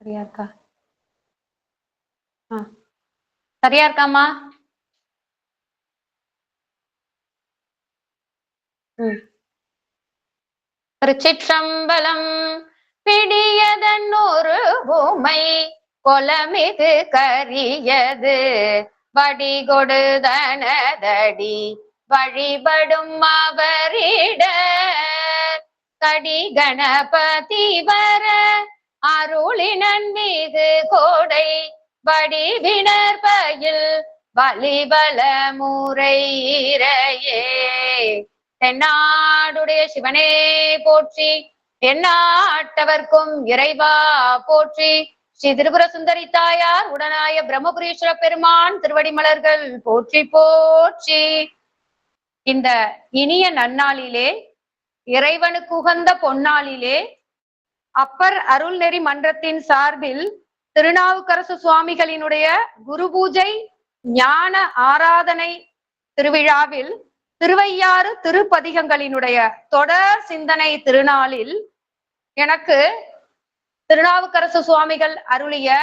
சரியா இருக்கா? சரியா இருக்காமா? திருச்சிற்றம்பலம். பிடியதன் ஒரு உமை கொலமிகு கரியது வடிகொடுதனதடி வழிபடும் அவரிட கடி கணபதி வர அருளினன் மீது கோடை வடிவினர் பயில் வலிபல முறை இறையே. தென்னாடுடைய சிவனே போற்றி, எந்நாட்டவர்க்கும் இறைவா போற்றி. ஸ்ரீ திரிபுர சுந்தரி தாயார் உடனாய பிரம்மபுரீஸ்வர பெருமான் திருவடி மலர்கள் போற்றி போற்றி. இந்த இனிய நன்னாளிலே, இறைவனுக்கு உகந்த பொன்னாளிலே, அப்பர் அருள்நெறி மன்றத்தின் சார்பில் திருநாவுக்கரசு சுவாமிகளினுடைய குரு பூஜை ஞான ஆராதனை திருவிழாவில் திருவையாறு திருப்பதிகங்களினுடைய தொடர் சிந்தனை திருநாளில் எனக்கு திருநாவுக்கரசு சுவாமிகள் அருளிய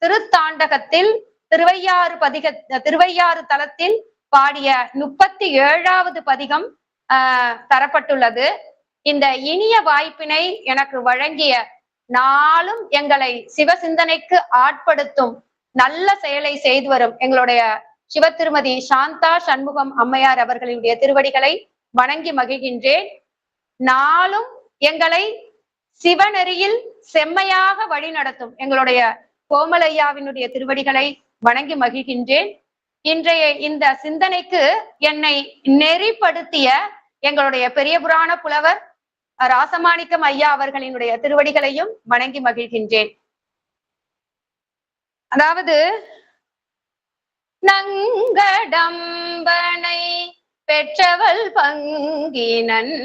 திருத்தாண்டகத்தில் திருவையாறு தலத்தில் பாடிய 37வது பதிகம் தரப்பட்டுள்ளது. இந்த இனிய வாய்ப்பினை எனக்கு வழங்கிய, நாளும் எங்களை சிவசிந்தனைக்கு ஆட்படுத்தும் நல்ல செயலை செய்து வரும் எங்களுடைய சிவ திருமதி சாந்தா சண்முகம் அம்மையார் அவர்களுடைய திருவடிகளை வணங்கி மகிழ்கின்றேன். நாளும் எங்களை சிவநெறியில் செம்மையாக வழி நடத்தும் எங்களுடைய கோமலையாவினுடைய திருவடிகளை வணங்கி மகிழ்கின்றேன். இன்றைய இந்த சிந்தனைக்கு என்னை நெறிப்படுத்திய எங்களுடைய பெரிய புராண புலவர் ராசமாணிக்கம் ஐயா அவர்களினுடைய திருவடிகளையும் வணங்கி மகிழ்கின்றேன். அதாவது, நங்கடம்பனை பெற்றவள் பங்கினன்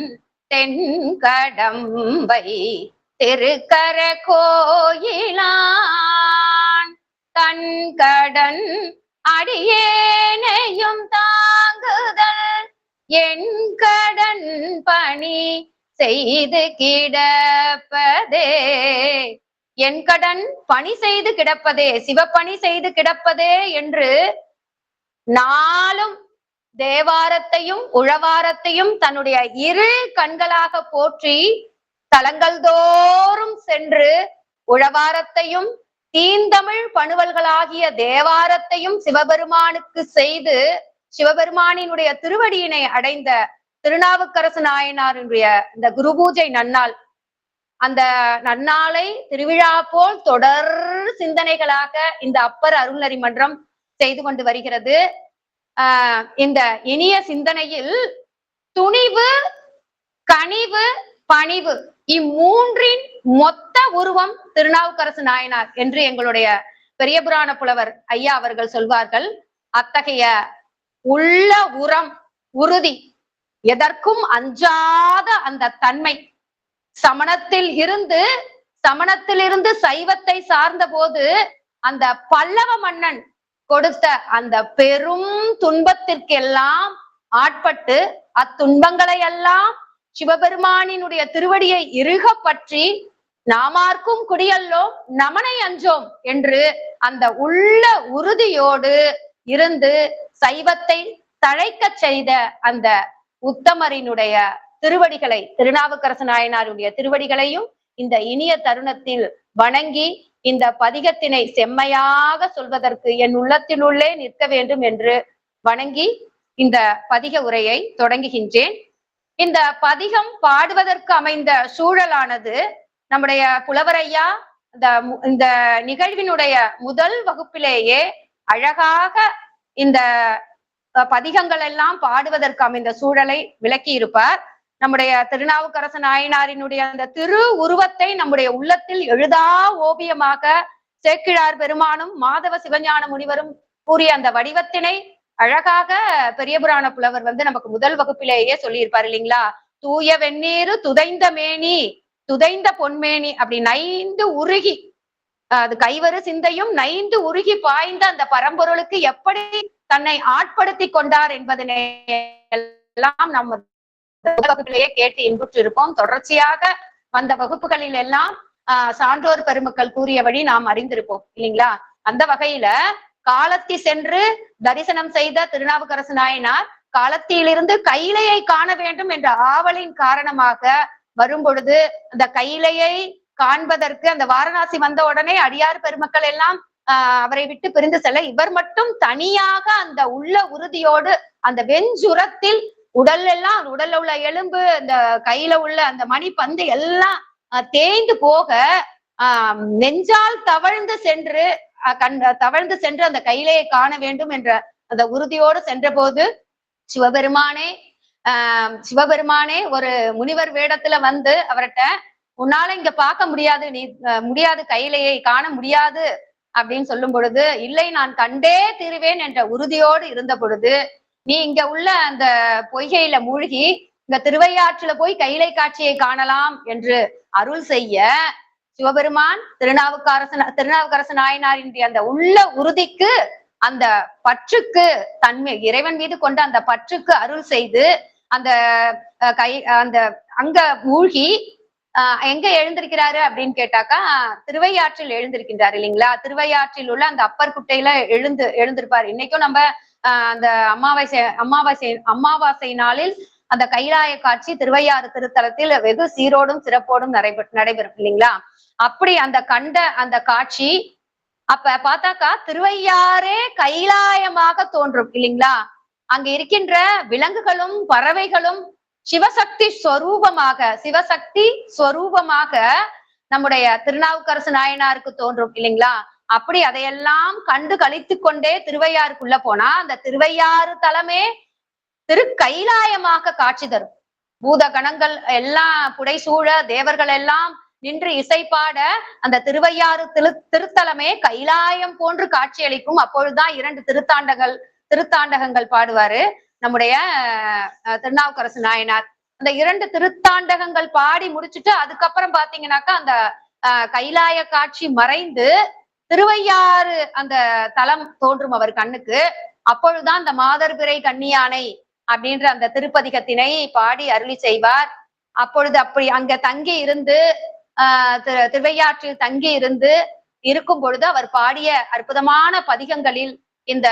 தென்கடம்பை திருக்கர கோயிலான் தன்கடன் அடியேனையும் தாங்குதல் என் கடன் பணி செய்து கிடப்பதே. என் கடன் பணி செய்து கிடப்பதே, சிவப்பணி செய்து கிடப்பதே என்று நாளும் தேவாரத்தையும் உழவாரத்தையும் தன்னுடைய இரு கண்களாக போற்றி தலங்கள் தோறும் சென்று உழவாரத்தையும் தீந்தமிழ் பணுவல்களாகிய தேவாரத்தையும் சிவபெருமானுக்கு செய்து சிவபெருமானினுடைய திருவடியினை அடைந்த திருநாவுக்கரசு நாயனாருடைய இந்த குரு பூஜை நன்னாள், அந்த நன்னாளை திருவிழா போல் தொடர் சிந்தனைகளாக இந்த அப்பர் அருள்நெறி மன்றம் செய்து கொண்டு வருகிறது. இந்த இனிய சிந்தனையில் துணிவு, கனிவு, பணிவு இம்மூன்றின் மொத்த உருவம் திருநாவுக்கரசு நாயனார் என்று எங்களுடைய பெரிய புராண புலவர் ஐயா அவர்கள் சொல்வார்கள். அத்தகைய உள்ள உரம், உறுதி, எதற்கும் அஞ்சாத அந்த தன்மை, சமணத்தில் இருந்து சைவத்தை சார்ந்த போது அந்த பல்லவ மன்னன் கொடுத்த அந்த பெரும் துன்பத்திற்கெல்லாம் ஆட்பட்டு அத்துன்பங்களை எல்லாம் சிவபெருமானினுடைய திருவடியை இறுக பற்றி நாமார்க்கும் குடியல்லோம் நமனை அஞ்சோம் என்று அந்த உள்ள உறுதியோடு இருந்து சைவத்தை தழைக்க செய்த அந்த உத்தமரினுடைய திருவடிகளை, திருநாவுக்கரசு நாயனாருடைய திருவடிகளையும் இந்த இனிய தருணத்தில் வணங்கி இந்த பதிகத்தினை செம்மையாக சொல்வதற்கு என் உள்ளத்தினுள்ளே நிற்க வேண்டும் என்று வணங்கி இந்த பதிக உரையை தொடங்குகின்றேன். இந்த பதிகம் பாடுவதற்கு அமைந்த சூழலானது நம்முடைய புலவரையா இந்த நிகழ்வினுடைய முதல் வகுப்பிலேயே அழகாக இந்த பதிகங்கள் எல்லாம் பாடுவதற்கு அமைந்த சூழலை விளக்கி இருப்பார். நம்முடைய திருநாவுக்கரசு நாயனாரினுடைய அந்த திரு உருவத்தை நம்முடைய உள்ளத்தில் எழுதா ஓவியமாக சேக்கிழார் பெருமானும் மாதவ சிவஞான முனிவரும் கூறிய அந்த வடிவத்தினை அழகாக பெரிய புராண புலவர் நமக்கு முதல் வகுப்பிலேயே சொல்லியிருப்பார் இல்லைங்களா? தூய வெந்நீரு துதைந்த மேனி, துதைந்த பொன்மேனி, அப்படி நைந்து உருகி, அது கைவரு சிந்தையும் நைந்து உருகி பாய்ந்த அந்த பரம்பொருளுக்கு எப்படி தன்னை ஆட்படுத்தி கொண்டார் என்பதனை எல்லாம் நம்ம வகுப்பிலேயே கேட்டு இன்புற்று இருப்போம். தொடர்ச்சியாக வந்த வகுப்புகளில் எல்லாம் சான்றோர் பெருமக்கள் கூறியபடி நாம் அறிந்திருப்போம் இல்லைங்களா. அந்த வகையில காலத்தி சென்று தரிசனம் செய்த திருநாவுக்கரசு நாயனார் காலத்திலிருந்து கைலையை காண வேண்டும் என்ற ஆவலின் காரணமாக வரும் பொழுது அந்த கைலையை காண்பதற்கு அந்த வாரணாசி வந்த உடனே அடியார் பெருமக்கள் எல்லாம் அவரை விட்டு பிரிந்து செல்ல, இவர் மட்டும் தனியாக அந்த உள்ள உறுதியோடு அந்த வெஞ்சுரத்தில் உடல்ல உள்ள எலும்பு, அந்த கையில உள்ள அந்த மணிப்பந்து எல்லாம் தேய்ந்து போக நெஞ்சால் தவழ்ந்து சென்று அந்த கைலையை காண வேண்டும் என்ற அந்த உறுதியோடு சென்ற போது சிவபெருமானே ஒரு முனிவர் வேடத்துல வந்து அவர்கிட்ட, உன்னால இங்க பார்க்க முடியாது, நீ முடியாது, கைலையை காண முடியாது அப்படின்னு சொல்லும் பொழுது, இல்லை நான் கண்டே தீருவேன் என்ற உறுதியோடு இருந்த பொழுது, நீ இங்க உள்ள அந்த பொய்கையில மூழ்கி இங்க திருவையாற்றுல போய் கைலை காட்சியை காணலாம் என்று அருள் செய்ய, சிவபெருமான் திருநாவுக்கரசு நாயனாரின் அந்த உள்ள உறுதிக்கு, அந்த பற்றுக்கு, தன்மை இறைவன் மீது கொண்ட அந்த பற்றுக்கு அருள் செய்து அந்த அங்க மூழ்கி எங்க எழுந்திருக்கிறாரு அப்படின்னு கேட்டாக்கா, திருவையாற்றில் எழுந்திருக்கின்றார் இல்லைங்களா. திருவையாற்றில் உள்ள அந்த அப்பர் குட்டையில எழுந்திருப்பார். இன்னைக்கும் நம்ம அந்த அமாவாசை நாளில் அந்த கைலாய காட்சி திருவையாறு திருத்தலத்தில் வெகு சீரோடும் சிறப்போடும் நடைபெறும் இல்லைங்களா. அப்படி அந்த காட்சி அப்ப பார்த்தாக்கா திருவையாறே கைலாயமாக தோன்றும் இல்லைங்களா. அங்க இருக்கின்ற விலங்குகளும் பறவைகளும் சிவசக்தி ஸ்வரூபமாக நம்முடைய திருநாவுக்கரசு நாயனாருக்கு தோன்றும் இல்லைங்களா. அப்படி அதையெல்லாம் கண்டு கழித்து கொண்டே திருவையாறுக்குள்ள போனா அந்த திருவையாறு தலமே கைலாயமாக காட்சி தரும். பூத கணங்கள் எல்லாம் புடைசூழ, தேவர்கள் எல்லாம் நின்று இசைப்பாட அந்த திருவையாறு திருத்தலமே கைலாயம் போன்று காட்சியளிக்கும். அப்பொழுதுதான் 2 திருத்தாண்டகங்கள் பாடுவாரு நம்முடைய திருநாவுக்கரசு நாயனார். அந்த 2 திருத்தாண்டகங்கள் பாடி முடிச்சுட்டு அதுக்கப்புறம் பாத்தீங்கன்னாக்கா அந்த கைலாய காட்சி மறைந்து திருவையாறு அந்த தலம் தோன்றும் அவர் கண்ணுக்கு. அப்பொழுதுதான் அந்த மாதர்பிறை கன்னியானை அப்படின்ற அந்த திருப்பதிகத்தினை பாடி அருளி செய்வார். அப்பொழுது அப்படி அங்க தங்கி இருந்து திருவையாற்றில் தங்கி இருக்கும் பொழுது அவர் பாடிய அற்புதமான பதிகங்களில் இந்த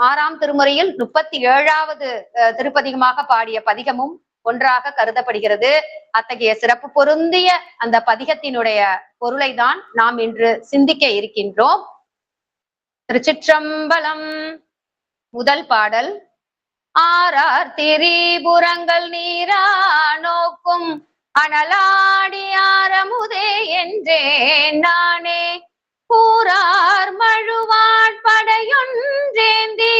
6ஆம் திருமுறையில் 37வது திருப்பதிகமாக பாடிய பதிகமும் ஒன்றாக கருதப்படுகிறது. அத்தகைய சிறப்பு பொருந்திய அந்த பதிகத்தினுடைய பொருளை தான் நாம் இன்று சிந்திக்க இருக்கின்றோம். திருச்சிற்றம்பலம். முதல் பாடல். ஆறார் திரிபுரங்கள் நீரா நோக்கும் அனலாடி ஆரமுதே என்றேன் நானே, கூறார் மழுவாட்படையொன்றேந்தி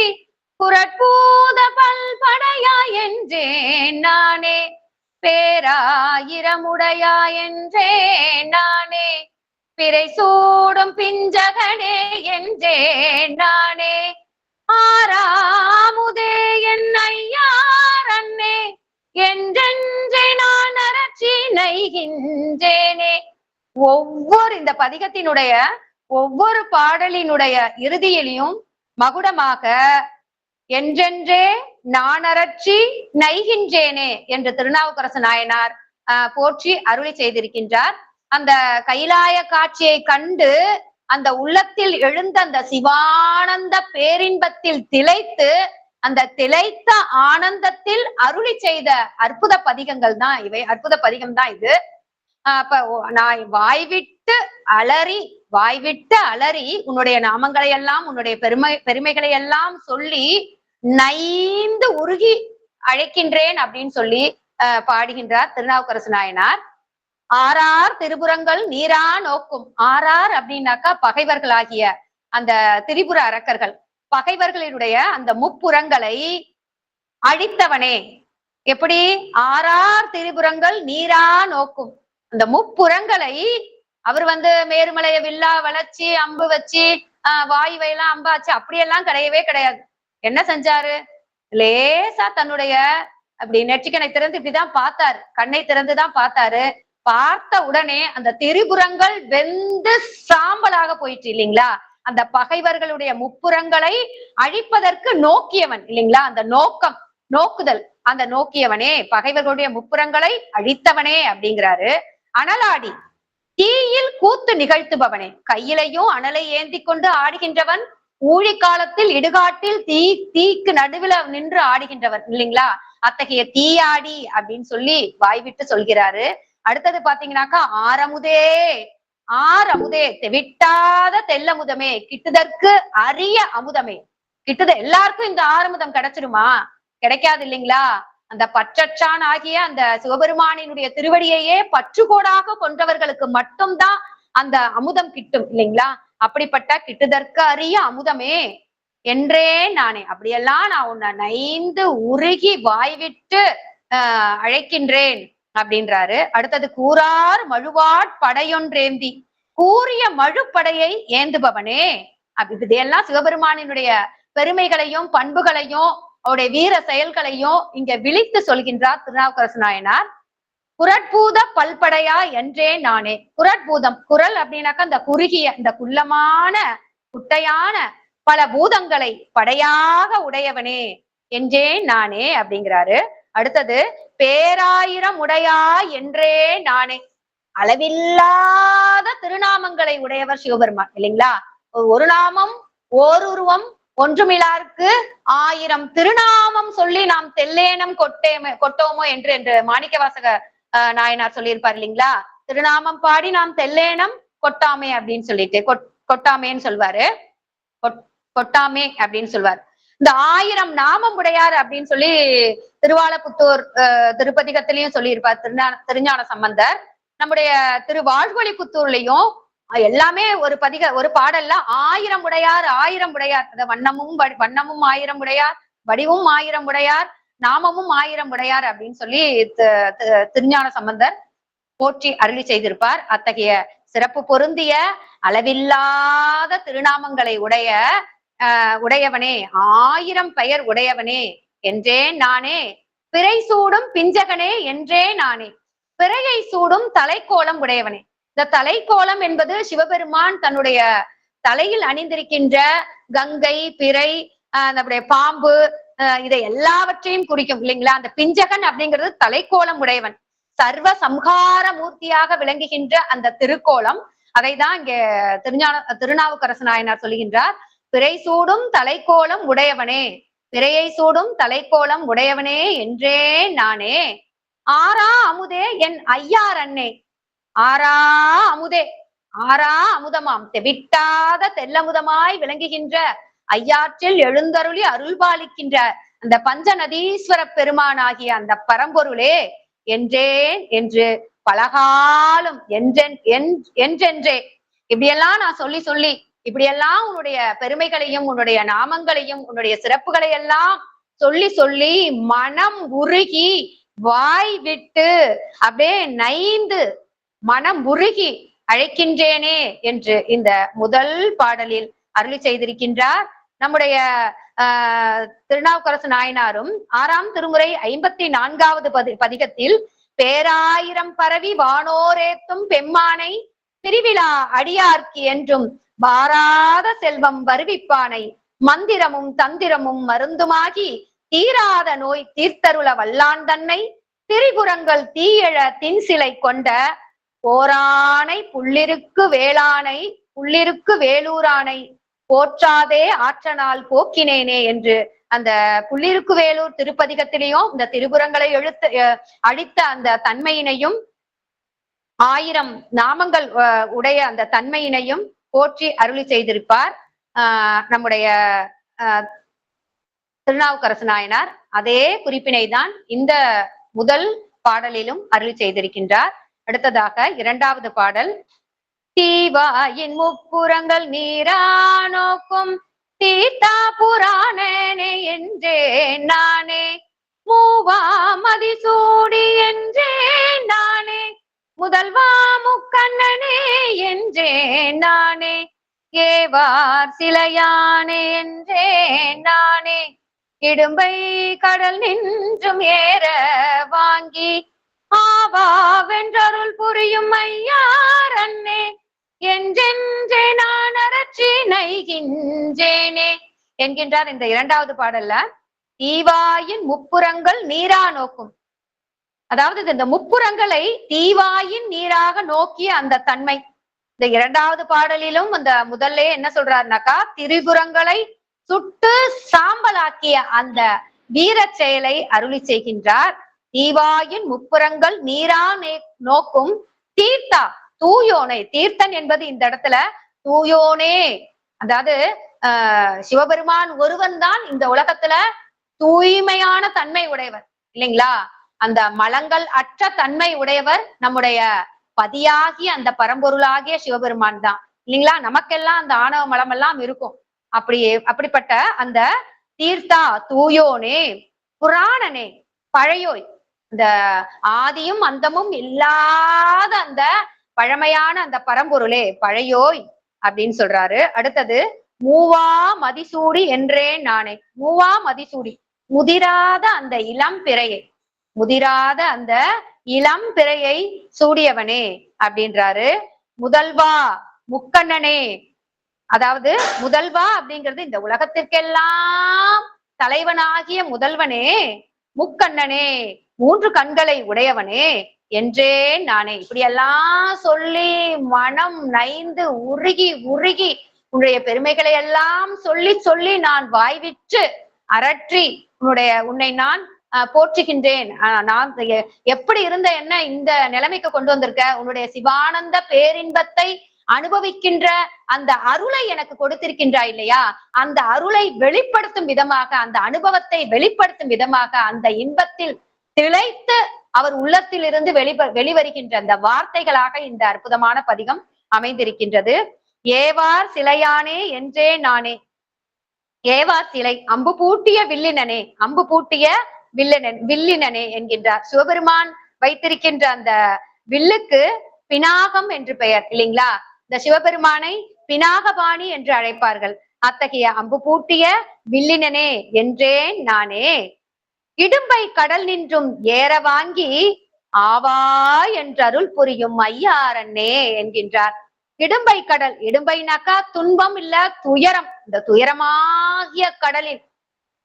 குரட்பூத பல்படையா என்றேன் நானே, பேராயிரமுடையா என்றேன் நானே, பிறை சூடும் பிஞ்சகனே என்றேன் நானே, ஆறாமுதே என் ஐயார் அன்னே என்றென்றே நான் அரற்றி நைகின்றேனே. இந்த பதிகத்தினுடைய ஒவ்வொரு பாடலினுடைய இறுதியிலையும் மகுடமாக என்றென்றே நான் அரற்றி நைகின்றேனே என்று திருநாவுக்கரசு நாயனார் போற்றி அருளி செய்திருக்கின்றார். அந்த கைலாய காட்சியை கண்டு அந்த உள்ளத்தில் எழுந்த அந்த சிவானந்த பேரின்பத்தில் திளைத்து, அந்த திளைத்த ஆனந்தத்தில் அருளி செய்த அற்புத பதிகங்கள் தான் இவை. அற்புத பதிகம் தான் இது. அப்ப நான் வாய்விட்டு அலறி உன்னுடைய நாமங்களை எல்லாம், உன்னுடைய பெருமைகளை எல்லாம் சொல்லி நைந்து உருகி அழைக்கின்றேன் அப்படின்னு சொல்லி பாடுகின்றார் திருநாவுக்கரசு நாயனார். ஆறார் திரிபுரங்கள் நீரா நோக்கும். ஆறார் அப்படின்னாக்கா பகைவர்களாகிய அந்த திரிபுர அரக்கர்கள், பகைவர்களினுடைய அந்த முப்புறங்களை அழித்தவனே. எப்படி? ஆறார் திரிபுரங்கள் நீரா நோக்கும். அந்த முப்புறங்களை அவர் மேருமலைய வில்லா வளைச்சி அம்பு வச்சு வாயுவையெல்லாம் அம்பாச்சு அப்படியெல்லாம் கிடையவே கிடையாது. என்ன செஞ்சாரு? லேசா தன்னுடைய அப்படி நெற்றிக்கனை திறந்து இப்படிதான் பார்த்தாரு, கண்ணை திறந்துதான் பார்த்தாரு. பார்த்த உடனே அந்த திரிபுரங்கள் வெந்து சாம்பலாக போயிட்டு இல்லைங்களா. அந்த பகைவர்களுடைய முப்புறங்களை அழிப்பதற்கு நோக்கியவன் இல்லைங்களா. அந்த நோக்குதல், அந்த நோக்கியவனே, பகைவர்களுடைய முப்புறங்களை அழித்தவனே அப்படிங்கிறாரு. அனலாடி தீயில் கூத்து நிகழ்த்துபவனே, கையிலையும் அனலை ஏந்தி கொண்டு ஆடுகின்றவன், ஊழி காலத்தில் இடுகாட்டில் தீக்கு நடுவுல நின்று ஆடுகின்றவர் இல்லைங்களா? அத்தகைய தீயாடி அப்படின்னு சொல்லி வாய்விட்டு சொல்கிறாரு. அடுத்தது பாத்தீங்கன்னாக்கா ஆரமுதே, ஆரமுதே விட்டாத தெல்லமுதமே, கிட்டுதற்கு அரிய அமுதமே. கிட்டுத எல்லாருக்கும் இந்த ஆரமுதம் கிடைச்சிருமா? கிடைக்காது இல்லைங்களா? அந்த பற்றற்றான் ஆகிய அந்த சிவபெருமானினுடைய திருவடியையே பற்றுகோடாக கொண்டவர்களுக்கு மட்டும்தான் அந்த அமுதம் கிட்டும் இல்லைங்களா? அப்படிப்பட்ட கிட்டுதற்கு அரிய அமுதமே என்றே நானே, அப்படியெல்லாம் நான் உன்னை நைந்து உருகி வாய்விட்டு அழைக்கின்றேன் அப்படின்றாரு. அடுத்தது கூறார் மழுவாட் படையொன்றேந்தி, கூறிய மழுப்படையை ஏந்துபவனே. இதையெல்லாம் சிவபெருமானினுடைய பெருமைகளையும் பண்புகளையும் அவருடைய வீர செயல்களையும் இங்க விழித்து சொல்கின்றார் திருநாவுக்கரசு நாயனார். குரட்பூத பல்படையா என்றே நானே. குரட்பூதம், குரல் அப்படின்னாக்கா இந்த குறுகிய இந்த குள்ளமான குட்டையான பல பூதங்களை படையாக உடையவனே என்றே நானே அப்படிங்கிறாரு. அடுத்தது பேராயிரம் உடையா என்றே நானே. அளவில்லாத திருநாமங்களை உடையவர் சிவபெருமான் இல்லைங்களா? ஒரு நாமம் ஓர் உருவம் ஒன்றுமிலாருக்கு 1000 திருநாமம் சொல்லி நாம் தெல்லேனம் கொட்டோமோ என்று மாணிக்கவாசக நாயனார் சொல்லியிருப்பார் இல்லைங்களா? திருநாமம் பாடி நாம் தெல்லேனம் கொட்டாமே அப்படின்னு சொல்லிட்டு கொட்டாமேன்னு சொல்வாரு, கொட்டாமே அப்படின்னு சொல்வார். இந்த 1000 நாமம் உடையார் அப்படின்னு சொல்லி திருவாலப்புத்தூர் திருப்பதிகத்திலையும் சொல்லியிருப்பார் திருஞான சம்பந்தர். நம்முடைய திருவாழ்வொலிபுத்தூர்லயும் எல்லாமே ஒரு பாடல்ல 1000 உடையார் 1000 உடையார், அந்த வண்ணமும் 1000 உடையார், வடிவும் 1000 உடையார், நாமமும் 1000 உடையார் அப்படின்னு சொல்லி திருஞான சம்பந்தர் போற்றி அருளி செய்திருப்பார். அத்தகைய சிறப்பு பொருந்திய அளவில்லாத திருநாமங்களை உடையவனே, 1000 பெயர் உடையவனே என்றே நானே. பிறை சூடும் பிஞ்சகனே என்றே நானே. பிறையை சூடும் தலைக்கோலம் உடையவனே. இந்த தலைக்கோலம் என்பது சிவபெருமான் தன்னுடைய தலையில் அணிந்திருக்கின்ற கங்கை, பிறை, நம்முடைய பாம்பு, இதை எல்லாவற்றையும் குறிக்கும் இல்லைங்களா? அந்த பிஞ்சகன் அப்படிங்கிறது தலைக்கோலம் உடையவன், சர்வ சம்ஹார மூர்த்தியாக விளங்குகின்ற அந்த திருக்கோலம். அதைதான் இங்க திருநாவுக்கரசு நாயனார் சொல்லுகின்றார். பிறை சூடும் தலைக்கோலம் உடையவனே, பிறையை சூடும் தலைக்கோலம் உடையவனே என்றே நானே. ஆரா அமுதே என் ஐயார் அண்ணே. ஆரா அமுதே, ஆரா அமுதமாம் தெவிட்டாத தெல்லமுதமாய் விளங்குகின்ற ஐயாற்றில் எழுந்தருளி அருள்பாலிக்கின்ற அந்த பஞ்சநதீஸ்வர பெருமானாகிய அந்த பரம்பொருளே என்றேன் என்று பலகாலம் என்றென்றே. இப்படியெல்லாம் நான் சொல்லி இப்படியெல்லாம் உன்னுடைய பெருமைகளையும் உன்னுடைய நாமங்களையும் உன்னுடைய சிறப்புகளை எல்லாம் சொல்லி மனம் உருகி வாய் விட்டு அப்படியே நைந்து மனம் உருகி அழைக்கின்றேனே என்று இந்த முதல் பாடலில் அருளி செய்திருக்கின்றார். நம்முடைய திருநாவுக்கரசு நாயனாரும் 6ஆம் திருமுறை 54வது பதிகத்தில் பேராயிரம் பரவி வானோரேத்தும் பெம்மானை பிரிவிழா அடியார்க்கு என்றும் வாராத செல்வம் வருவிப்பானை மந்திரமும் தந்திரமும் மருந்துமாகி தீராத நோய் தீர்த்தருள வல்லான் தன்னை திரிபுரங்கள் தீயழ தின்சிலை கொண்ட போரானை புள்ளிருக்கு வேளானை புள்ளிருக்கு வேலூரானை போற்றாதே ஆற்றனால் போக்கினேனே என்று அந்த புள்ளிருக்கு வேலூர் திருப்பதிகத்திலையும் இந்த திரிபுரங்களை அழித்த அந்த தன்மையினையும் 1000 நாமங்கள் உடைய அந்த தன்மையினையும் போற்றி அருளி செய்திருப்பார் நம்முடைய திருநாவுக்கரசு நாயனார். அதே குறிப்பினை தான் இந்த முதல் பாடலிலும் அருளி செய்திருக்கின்றார். அடுத்ததாக 2வது பாடல். தீவாயின் முப்புறங்கள் நீரா நோக்கும் தீர்த்தா புராணனே என்றே நானே. மூவா மதிசூடி என்றே நானே. முதல்வா முக்கண்ணனே என்றே நானே. ஏவார் சிலையானே என்றே நானே. இடும்பை கடல் நின்றும் ஏற வாங்கி ஆவா வென்றருள் புரியும் ஐயார் அண்ணே என்றென்றே நான் அரற்றி நைகின்றேனே என்கின்றார் இந்த 2வது பாடல்ல. தீவாயின் முப்புறங்கள் நீரா நோக்கும். அதாவது இந்த முப்புறங்களை தீவாயின் நீராக நோக்கிய அந்த தன்மை. இந்த இரண்டாவது பாடலிலும் அந்த முதல்ல என்ன சொல்றாருனாக்கா, திரிபுரங்களை சுட்டு சாம்பலாக்கிய அந்த வீர செயலை அருளி செய்கின்றார். தீவாயின் முப்புறங்கள் நீரா நோக்கும் தீர்த்தா, தூயோனே. தீர்த்தன் என்பது இந்த இடத்துல தூயோனே, அதாவது சிவபெருமான் ஒருவன் தான் இந்த உலகத்துல தூய்மையான தன்மை உடையவர் இல்லைங்களா. அந்த மலங்கள் அற்ற தன்மை உடையவர் நம்முடைய பதியாகிய அந்த பரம்பொருளாகிய சிவபெருமான் தான் இல்லைங்களா. நமக்கெல்லாம் அந்த ஆணவ மலம் எல்லாம் இருக்கும். அப்படிப்பட்ட அந்த தீர்த்தா தூயோனே, புராணனே பழையோய், இந்த ஆதியும் அந்தமும் இல்லாத அந்த பழமையான அந்த பரம்பொருளே பழையோய் அப்படின்னு சொல்றாரு. அடுத்தது மூவா மதிசூடி என்றேன் நானே. மூவா மதிசூடி, முதிராத அந்த இளம் பிறையை, முதிராத அந்த இளம் பிறையை சூடியவனே அப்படின்றாரு. முதல்வா முக்கண்ணனே, அதாவது முதல்வா அப்படிங்கிறது இந்த உலகத்திற்கெல்லாம் தலைவனாகிய முதல்வனே, முக்கண்ணனே, மூன்று கண்களை உடையவனே என்றேன் நானே. இப்படியெல்லாம் சொல்லி மனம் நைந்து உருகி உருகி உன்னுடைய பெருமைகளை எல்லாம் சொல்லி சொல்லி நான் வாய்விற்று அரற்றி உன்னை நான் போற்றுகின்றேன். நான் எப்படி இருந்த என்ன இந்த நிலைமைக்கு கொண்டு வந்திருக்க, உன்னுடைய சிவானந்த பேரின்பத்தை அனுபவிக்கின்ற அந்த அருளை எனக்கு கொடுத்திருக்கின்றாய் இல்லையா, அந்த அருளை வெளிப்படுத்தும் விதமாக, அந்த அனுபவத்தை வெளிப்படுத்தும் விதமாக, அந்த இன்பத்தில் திளைத்து அவர் உள்ளத்தில் இருந்து வெளிவருகின்ற அந்த வார்த்தைகளாக இந்த அற்புதமான பதிகம் அமைந்திருக்கின்றது. ஏவார் சிலையானே என்றே நானே. ஏவார் சிலை, அம்பு பூட்டிய வில்லினனே, அம்பு பூட்டிய வில்லினனே என்கின்றார். சிவபெருமான் வைத்திருக்கின்ற அந்த வில்லுக்கு பினாகம் என்று பெயர் இல்லைங்களா. இந்த சிவபெருமானை பினாகபாணி என்று அழைப்பார்கள். அத்தகைய அம்பு பூட்டிய வில்லினனே என்றேன் நானே. இடும்பை கடல் நின்றும் ஏற வாங்கி ஆவா என்றருள் புரியும் ஐயாரண்ணே என்கின்றார். இடும்பை கடல், இடும்பைனாக்கா துன்பம் இல்ல துயரம். இந்த துயரமாகிய கடலில்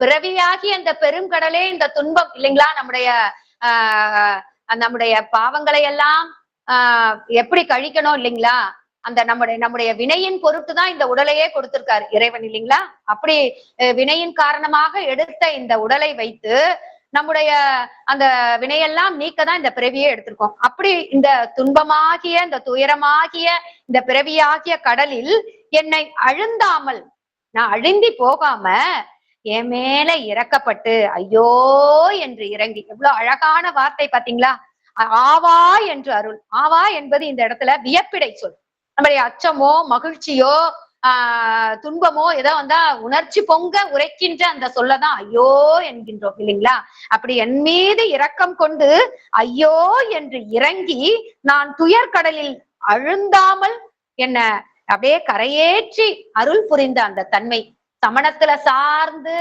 பிறவியாகிய அந்த பெருங்கடலே இந்த துன்பம் இல்லைங்களா. நம்முடைய பாவங்களை எல்லாம் எப்படி கழிக்கணும் இல்லைங்களா. அந்த நம்முடைய வினையின் பொருட்டு தான் இந்த உடலையே கொடுத்திருக்காரு இறைவன் இல்லைங்களா. அப்படி வினையின் காரணமாக எடுத்த இந்த உடலை வைத்து நம்முடைய அந்த வினையெல்லாம் நீக்கதான் இந்த பிறவியே எடுத்திருக்கோம். அப்படி இந்த துன்பமாகிய இந்த துயரமாகிய இந்த பிறவியாகிய கடலில் என்னை அழுந்தாமல், நான் அழுந்தி போகாம என் மேல இறக்கப்பட்டு ஐயோ என்று இறங்கி, எவ்வளவு அழகான வார்த்தை பாத்தீங்களா. ஆவா என்று அருள். ஆவா என்பது இந்த இடத்துல வியப்பிடை சொல். நம்முடைய அச்சமோ மகிழ்ச்சியோ துன்பமோ ஏதோ வந்தா உணர்ச்சி பொங்க உரைக்கின்ற அந்த சொல்லதான் ஐயோ என்கின்றோம் இல்லைங்களா. அப்படி என் மீது இரக்கம் கொண்டு ஐயோ என்று இறங்கி நான் துயர்கடலில் அழுந்தாமல் என்ன அப்படியே கரையேற்றி அருள் புரிந்த அந்த தன்மை, சமணத்துல சார்ந்து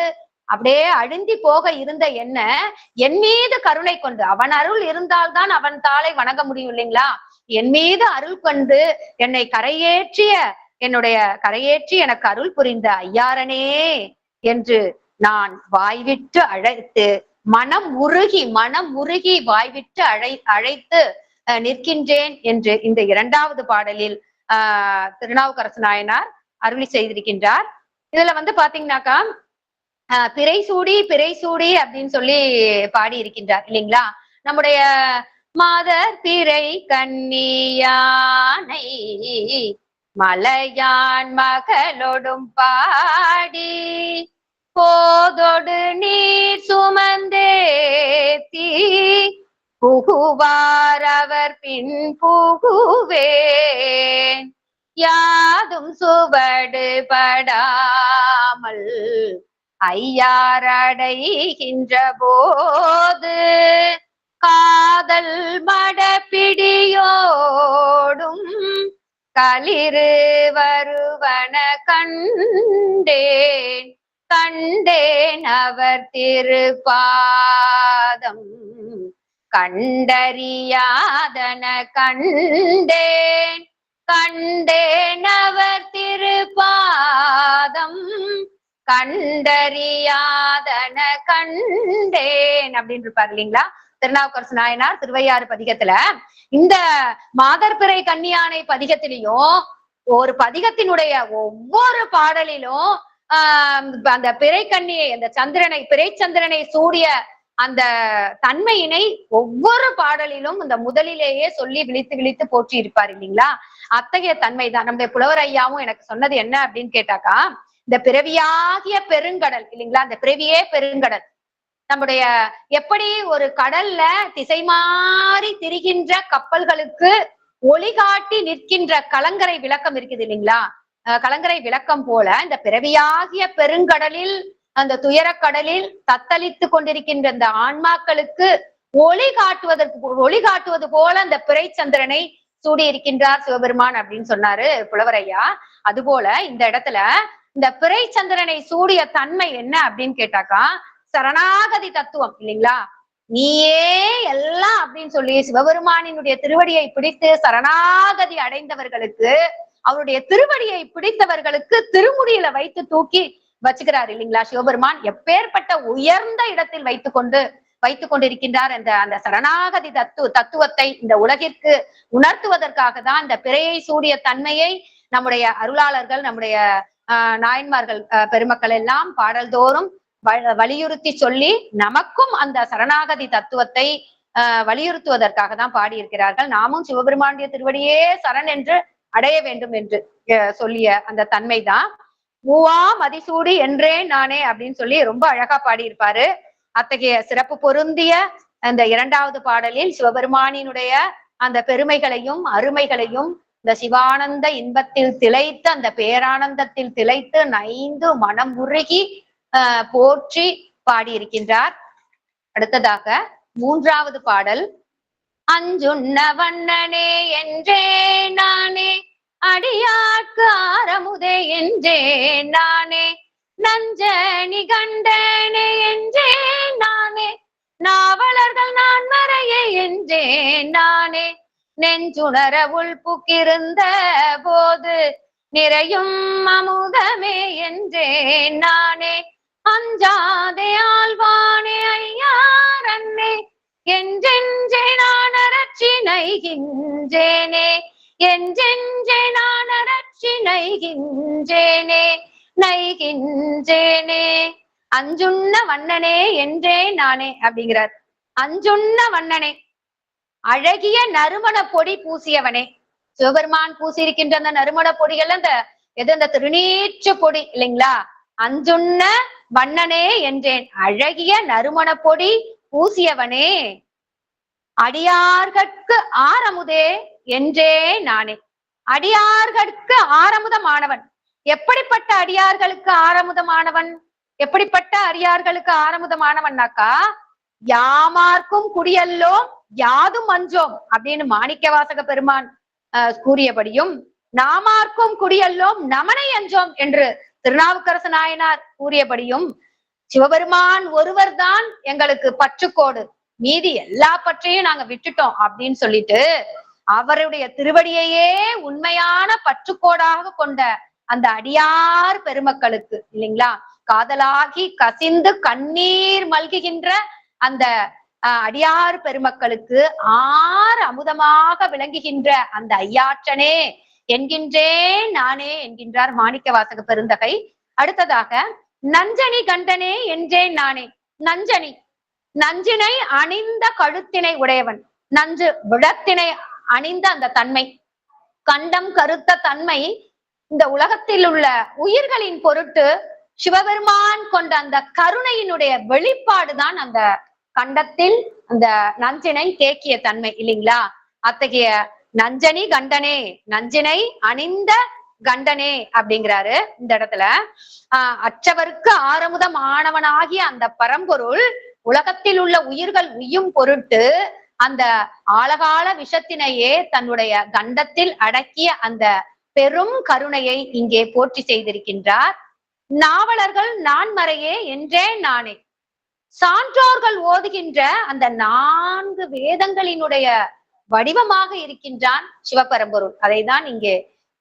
அப்படியே அழுந்தி போக இருந்த என்ன என் மீது கருணை கொண்டு, அவன் அருள் இருந்தால்தான் அவன் தாளை வணங்க முடியும் இல்லைங்களா. என் மீது அருள் கொண்டு என்னை கரையேற்றி எனக்கு அருள் புரிந்த ஐயாரனே என்று நான் வாய்விட்டு அழைத்து மனம் உருகி வாய்விட்டு அழைத்து நிற்கின்றேன் என்று இந்த இரண்டாவது பாடலில் திருநாவுக்கரசு நாயனார் அருளி செய்திருக்கின்றார். இதுல பாத்தீங்கன்னாக்கா பிறை சூடி அப்படின்னு சொல்லி பாடி இருக்கின்றார் இல்லைங்களா. நம்முடைய மாதர் பிறை கன்னியானை மலையான் மகளொடும் பாடி போதொடு நீர் சுமந்தேத்தி புகுவார் அவர் பின் புகுவேன் யாதும் சுவடு படாமல் ஐயாரடைகின்ற போது காதல் மடப்பிடியோடும் களிறு வருவன கண்டேன் அவர் திருப்பாதம் கண்டறியாதன கண்டேன் அவர் திருப்பாதம் கண்டறியாதன கண்டேன் அப்படின்னு இருப்பார் இல்லைங்களா. திருநாவுக்கரசு நாயனார் திருவையாறு பதிகத்துல. இந்த மாதர்பிறை கன்னியானை பதிகத்திலையும் ஒரு பதிகத்தினுடைய ஒவ்வொரு பாடலிலும் அந்த பிறை கண்ணியை, அந்த சந்திரனை, பிறை சந்திரனை சூடிய அந்த தன்மையினை ஒவ்வொரு பாடலிலும் இந்த முதலிலேயே சொல்லி விழித்து விழித்து போற்றி இருப்பார் இல்லைங்களா. அத்தகைய தன்மைதான் நம்முடைய புலவர் ஐயாவும் எனக்கு சொன்னது என்ன அப்படின்னு கேட்டாக்கா, இந்த பிறவியாகிய பெருங்கடல் இல்லைங்களா, அந்த பிறவியே பெருங்கடல். நம்முடைய எப்படி ஒரு கடல்ல திசை மாறி திரிகின்ற கப்பல்களுக்கு ஒளிகாட்டி நிற்கின்ற கலங்கரை விளக்கம் இருக்குது இல்லைங்களா, கலங்கரை விளக்கம் போல இந்த பிறவியாகிய பெருங்கடலில், அந்த துயரக்கடலில் தத்தளித்து கொண்டிருக்கின்ற இந்த ஆன்மாக்களுக்கு ஒளி காட்டுவது போல அந்த பிறை சந்திரனை சூடி இருக்கின்றார் சிவபெருமான் அப்படின்னு சொன்னாரு புலவர் ஐயா. அதுபோல இந்த இடத்துல இந்த பிறை சந்திரனை சூடிய தன்மை என்ன அப்படின்னு கேட்டாக்கா, சரணாகதி தத்துவம் இல்லைங்களா. நீயே எல்லாம் அப்படின்னு சொல்லி சிவபெருமானினுடைய திருவடியை பிடித்து சரணாகதி அடைந்தவர்களுக்கு, அவருடைய திருவடியை பிடித்தவர்களுக்கு திருமுடியில வைத்து தூக்கி வச்சுக்கிறார் இல்லைங்களா சிவபெருமான். எப்பேற்பட்ட உயர்ந்த இடத்தில் வைத்துக் கொண்டிருக்கின்றார். அந்த சரணாகதி தத்துவத்தை இந்த உலகிற்கு உணர்த்துவதற்காக தான் இந்த பிறையை சூடிய தன்மையை நம்முடைய அருளாளர்கள், நம்முடைய நாயன்மார்கள் பெருமக்கள் எல்லாம் பாடல்தோறும் வலியுறுத்தி சொல்லி நமக்கும் அந்த சரணாகதி தத்துவத்தை வலியுறுத்துவதற்காக தான் பாடியிருக்கிறார்கள். நாமும் சிவபெருமானுடைய திருவடியே சரண் என்று அடைய வேண்டும் என்று சொல்லிய அந்த தன்மைதான் மூவா மதிசூடி என்றே நானே அப்படின்னு சொல்லி ரொம்ப அழகா பாடியிருப்பாரு. அத்தகைய சிறப்பு பொருந்திய அந்த இரண்டாவது பாடலில் சிவபெருமானினுடைய அந்த பெருமைகளையும் அருமைகளையும், இந்த சிவானந்த இன்பத்தில் திளைத்து, அந்த பேரானந்தத்தில் திளைத்து நைந்து மனம் உருகி போற்றி பாடியிருக்கின்றார். அடுத்ததாக மூன்றாவது பாடல், அஞ்சுண்ண வண்ணனே என்றே நானே, அடியாட்கு ஆரமுதே என்றே நானே, நஞ்சனி கண்டனே என்றே நானே, நாவலர்கள் நான் மறையே என்றே நானே, நெஞ்சுணர உள்புக்கிருந்த போது நிறையும் அமுதமே என்றே நானே, அஞ்சாதே ஆழ்வானே ஐயாரன்னே, என்றென்றே நான் அரட்சி நைகின்றேனே, என்றென்றே நான் அரட்சி நைகின்றேனே நைகின்றேனே. அஞ்சுண்ண வண்ணனே என்றே நானே அப்படிங்கிறார். அஞ்சுண்ண வண்ணனே, அழகிய நறுமண பொடி பூசியவனே. சிவபெருமான் பூசியிருக்கின்ற அந்த நறுமண பொடிகள் அந்த திருநீற்று பொடி இல்லைங்களா. அஞ்சுண்ண வண்ணனே என்றேன், அழகிய நறுமண பொடி பூசியவனே, அடியார்கட்கு ஆரமுதே என்றே நானே. அடியார்கட்கு ஆரமுதமானவன். எப்படிப்பட்ட அடியார்களுக்கு ஆரமுதமானவன்? எப்படிப்பட்ட அடியார்களுக்கு ஆரமுதமானவன்னாக்கா, யாமார்க்கும் குடியல்லோம் யாதும் அஞ்சோம் அப்படின்னு மாணிக்க வாசக பெருமான் கூறியபடியும், நாமார்க்கும் குடியல்லோம் நமனை அஞ்சோம் என்று திருநாவுக்கரசு நாயனார் கூறியபடியும், சிவபெருமான் ஒருவர் தான் எங்களுக்கு பற்றுக்கோடு, மீதி எல்லா பற்றையும் நாங்க விட்டுட்டோம் அப்படின்னு சொல்லிட்டு அவருடைய திருவடியையே உண்மையான பற்றுக்கோடாக கொண்ட அந்த அடியார் பெருமக்களுக்கு இல்லைங்களா, காதலாகி கசிந்து கண்ணீர் மல்குகின்ற அந்த அடியார் பெருமக்களுக்கு ஆர் அமுதமாக விளங்குகின்ற அந்த ஐயாற்றனே என்கின்றேன் நானே என்கின்றார் மாணிக்க வாசக பெருந்தகை. அடுத்ததாக நஞ்சனி கண்டனே என்றேன் நானே. நஞ்சனி, நஞ்சினை அணிந்த கழுத்தினை உடையவன், நஞ்சு விடத்தினை அணிந்த அந்த தன்மை, கண்டம் கருத்த தன்மை, இந்த உலகத்தில் உள்ள உயிர்களின் பொருட்டு சிவபெருமான் கொண்ட அந்த கருணையினுடைய வெளிப்பாடுதான் அந்த கண்டத்தில் அந்த நஞ்சினை தேக்கிய தன்மை இல்லைங்களா. அத்தகைய நஞ்சனி கண்டனே, நஞ்சினை அணிந்த கண்டனே அப்படிங்கிறாரு இந்த இடத்துல. அற்றவருக்கு ஆரமுதம் ஆனவனாகிய அந்த பரம்பொருள் உலகத்தில் உள்ள உயிர்கள் உய்யும் பொருட்டு அந்த ஆழகால விஷத்தினையே தன்னுடைய கண்டத்தில் அடக்கிய அந்த பெரும் கருணையை இங்கே போற்றி செய்திருக்கின்றார். நாவலர்கள் நான் மறையே என்றே நானே. சான்றோர்கள் ஓதுகின்ற அந்த 4 வேதங்களினுடைய வடிவமாக இருக்கின்றான் சிவபரம்பொருள். அதைதான் இங்கே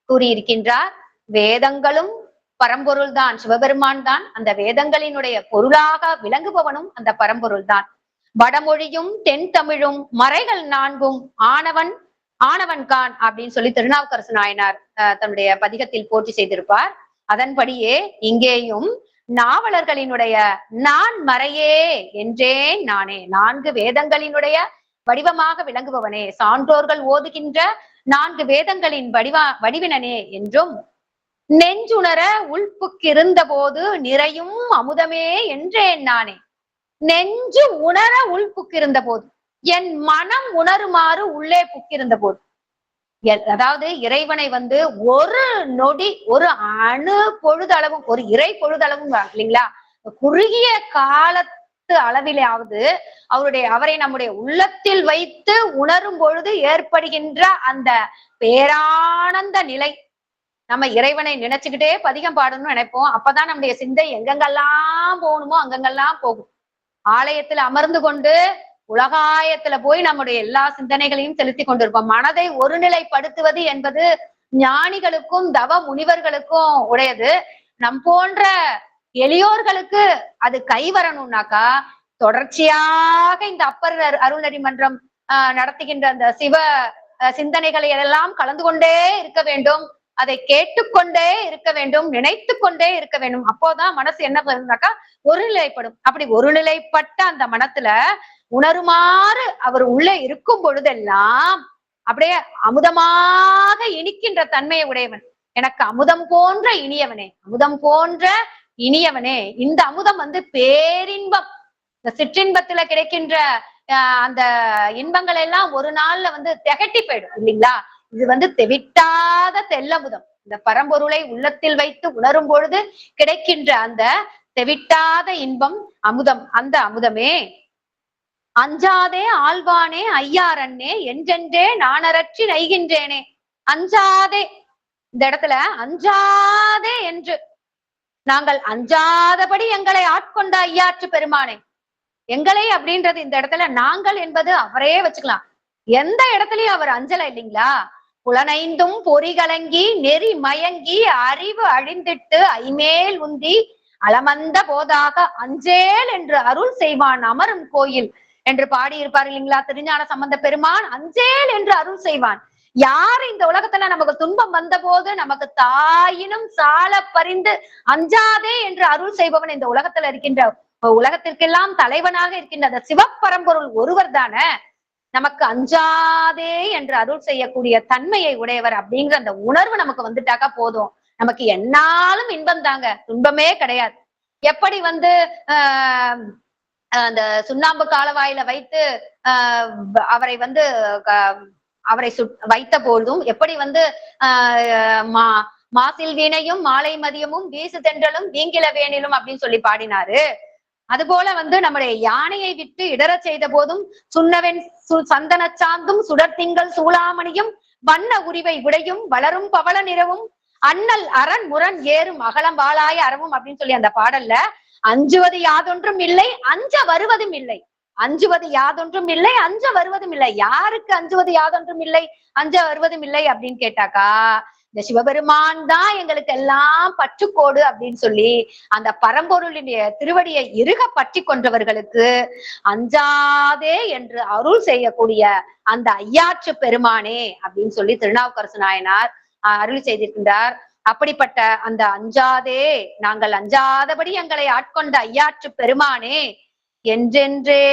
கூறியிருக்கின்றார். வேதங்களும் பரம்பொருள் தான், சிவபெருமான் தான். அந்த வேதங்களினுடைய பொருளாக விளங்குபவனும் அந்த பரம்பொருள் தான். வடமொழியும் தென் தமிழும் மறைகள் நான்கும் ஆனவன்கான் அப்படின்னு சொல்லி திருநாவுக்கரசு நாயனார் தன்னுடைய பதிகத்தில் போற்றி செய்திருப்பார். அதன்படியே இங்கேயும் நாவலர்களினுடைய நான் மறையே என்றேன் நானே, 4 வேதங்களினுடைய வடிவமாக விளங்குபவனே, சான்றோர்கள் ஓதுகின்ற 4 வேதங்களின் வடிவினனே என்றும், நெஞ்சுணர உள்புக்கிருந்த போது நிறையும் அமுதமே என்றேன் நானே. நெஞ்சு உணர உள்புக்கிருந்த போது, என் மனம் உணருமாறு உள்ளே புக்கிருந்த போது, அதாவது இறைவனை ஒரு நொடி, ஒரு அணு பொழுதளவும், ஒரு இறை பொழுதளவும் இல்லைங்களா, குறுகிய காலத்து அளவிலாவது அவரை நம்முடைய உள்ளத்தில் வைத்து உணரும் பொழுது ஏற்படுகின்ற அந்த பேரானந்த நிலை. நம்ம இறைவனை நினைச்சுக்கிட்டே பதிகம் பாடணும்னு நினைப்போம். அப்பதான் நம்முடைய சிந்தை எங்கெங்கெல்லாம் போகணுமோ அங்கங்கெல்லாம் போகும். ஆலயத்துல அமர்ந்து கொண்டு உலகாயத்துல போய் நம்முடைய எல்லா சிந்தனைகளையும் செலுத்தி கொண்டிருப்போம். மனதை ஒருநிலைப்படுத்துவது என்பது ஞானிகளுக்கும் தவ முனிவர்களுக்கும் உடையது. நம் போன்ற எளியோர்களுக்கு அது கை வரணும்னாக்கா தொடர்ச்சியாக இந்த அப்பர் அருள்நெறி மன்றம் நடத்துகின்ற அந்த சிவ சிந்தனைகளை எல்லாம் கலந்து கொண்டே இருக்க வேண்டும், அதை கேட்டுக்கொண்டே இருக்க வேண்டும், நினைத்து கொண்டே இருக்க வேண்டும். அப்போதான் மனசு என்ன பண்ணுனாக்கா ஒருநிலைப்படும். அப்படி ஒருநிலைப்பட்ட அந்த மனத்துல உணருமாறு அவர் உள்ளே இருக்கும் பொழுதெல்லாம் அப்படியே அமுதமாக இனிக்கின்ற தன்மையை உடையவன். எனக்கு அமுதம் போன்ற இனியவனே, அமுதம் போன்ற இனியவனே. இந்த அமுதம் பேரின்பம். இந்த சிற்றின்பத்துல கிடைக்கின்ற அந்த இன்பங்கள் எல்லாம் ஒரு நாள்ல திகட்டி போயிடும் இல்லைங்களா. இது தெவிட்டாத தெல்லமுதம். இந்த பரம்பொருளை உள்ளத்தில் வைத்து உணரும் பொழுது கிடைக்கின்ற அந்த தெவிட்டாத இன்பம் அமுதம். அந்த அமுதமே அஞ்சாதே ஆழ்வானே ஐயாரண்ணே என்றென்றே நானரற்றி நைகின்றேனே. அஞ்சாதே, இந்த இடத்துல அஞ்சாதே என்று, நாங்கள் அஞ்சாதபடி எங்களை ஆட்கொண்ட ஐயாற்று பெருமானே. எங்களை அப்படின்றது இந்த இடத்துல நாங்கள் என்பது அவரே வச்சுக்கலாம். எந்த இடத்துலயும் அவர் அஞ்சல இல்லைங்களா. புலனைந்தும் பொறி கலங்கி நெறி மயங்கி அறிவு அழிந்திட்டு ஐமேல் உந்தி அலமந்த போதாக அஞ்சேல் என்று அருள் செய்வான் அமரும் கோயில் என்று பாடியிருப்பார் இல்லைங்களா திருஞான சம்பந்த பெருமான். அஞ்சேல் என்று அருள் செய்வான். யார் இந்த உலகத்துல நமக்கு துன்பம் வந்த போது நமக்கு தாயினும் சால பறிந்து அஞ்சாதே என்று அருள் செய்பவன் இந்த உலகத்துல இருக்கின்ற, உலகத்திற்கெல்லாம் தலைவனாக இருக்கின்ற அந்த சிவப்பரம்பொருள் ஒருவர் தானே நமக்கு அஞ்சாதே என்று அருள் செய்யக்கூடிய தன்மையை உடையவர். அப்படிங்கிற அந்த உணர்வு நமக்கு வந்துட்டாக்கா போதும், நமக்கு என்னாலும் இன்பம் தாங்க, துன்பமே கிடையாது. எப்படி அந்த சுண்ணாம்பு காலவாயில வைத்து அவரை அவரை வைத்த பொழுதும் எப்படி மாசில் வீணையும் மாலை மதியமும் வீசு தென்றலும் வீங்கில வேணிலும் அப்படின்னு சொல்லி பாடினாரு. அது போல நம்முடைய யானையை விட்டு இடற செய்த போதும் சுண்ணவென் சந்தன சாந்தும் சுடர்த்திங்கள் சூளாமணியும் வண்ண உரிவை விடையும் வளரும் பவள நிறவும் அண்ணல் அரண் முரண் ஏறும் அகலம் வாளாய அறவும் அப்படின்னு சொல்லி அந்த பாடல்ல அஞ்சுவது யாதொன்றும் இல்லை அஞ்ச வருவதும் இல்லை, அஞ்சுவது யாதொன்றும் இல்லை அஞ்ச வருவதும் இல்லை. யாருக்கு அஞ்சுவது யாதொன்றும் இல்லை அஞ்ச வருவதும் இல்லை அப்படின்னு கேட்டாக்கா இந்த சிவபெருமான் தான் எங்களுக்கு எல்லாம் பற்றுக்கோடு அப்படின்னு சொல்லி அந்த பரம்பொருளுடைய திருவடியை இறுக பற்றி கொண்டவர்களுக்கு அஞ்சாதே என்று அருள் செய்யக்கூடிய அந்த ஐயாற்று பெருமானே அப்படின்னு சொல்லி திருநாவுக்கரசு நாயனார் அருள் செய்திருக்கின்றார். அப்படிப்பட்ட அந்த அஞ்சாதே, நாங்கள் அஞ்சாதபடி எங்களை ஆட்கொண்ட ஐயாற்று பெருமானே என்றென்றே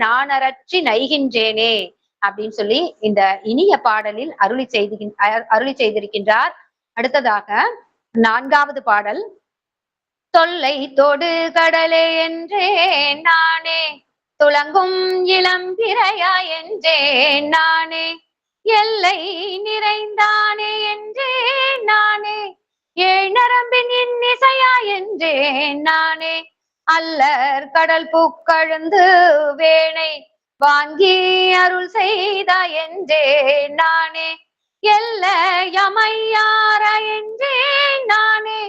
நான் அரற்றி நைகின்றேனே அப்படின்னு சொல்லி இந்த இனிய பாடலில் அருளி செய்திருக்கின்றார். அடுத்ததாக 4வது பாடல். தொல்லை தொடு கடலே என்றே நானே துளங்கும் இளம் பிறையா என்றே நானே எல்லை நிறைந்தானே என்றே நானே ஏழ் நரம்பின் இன்னிசையா என்றே நானே அல்லர் கடல் பூக்கழுந்து வேணை வாங்கி அருள் செய்தா என்றே நானே எல்லையமையார என்றே நானே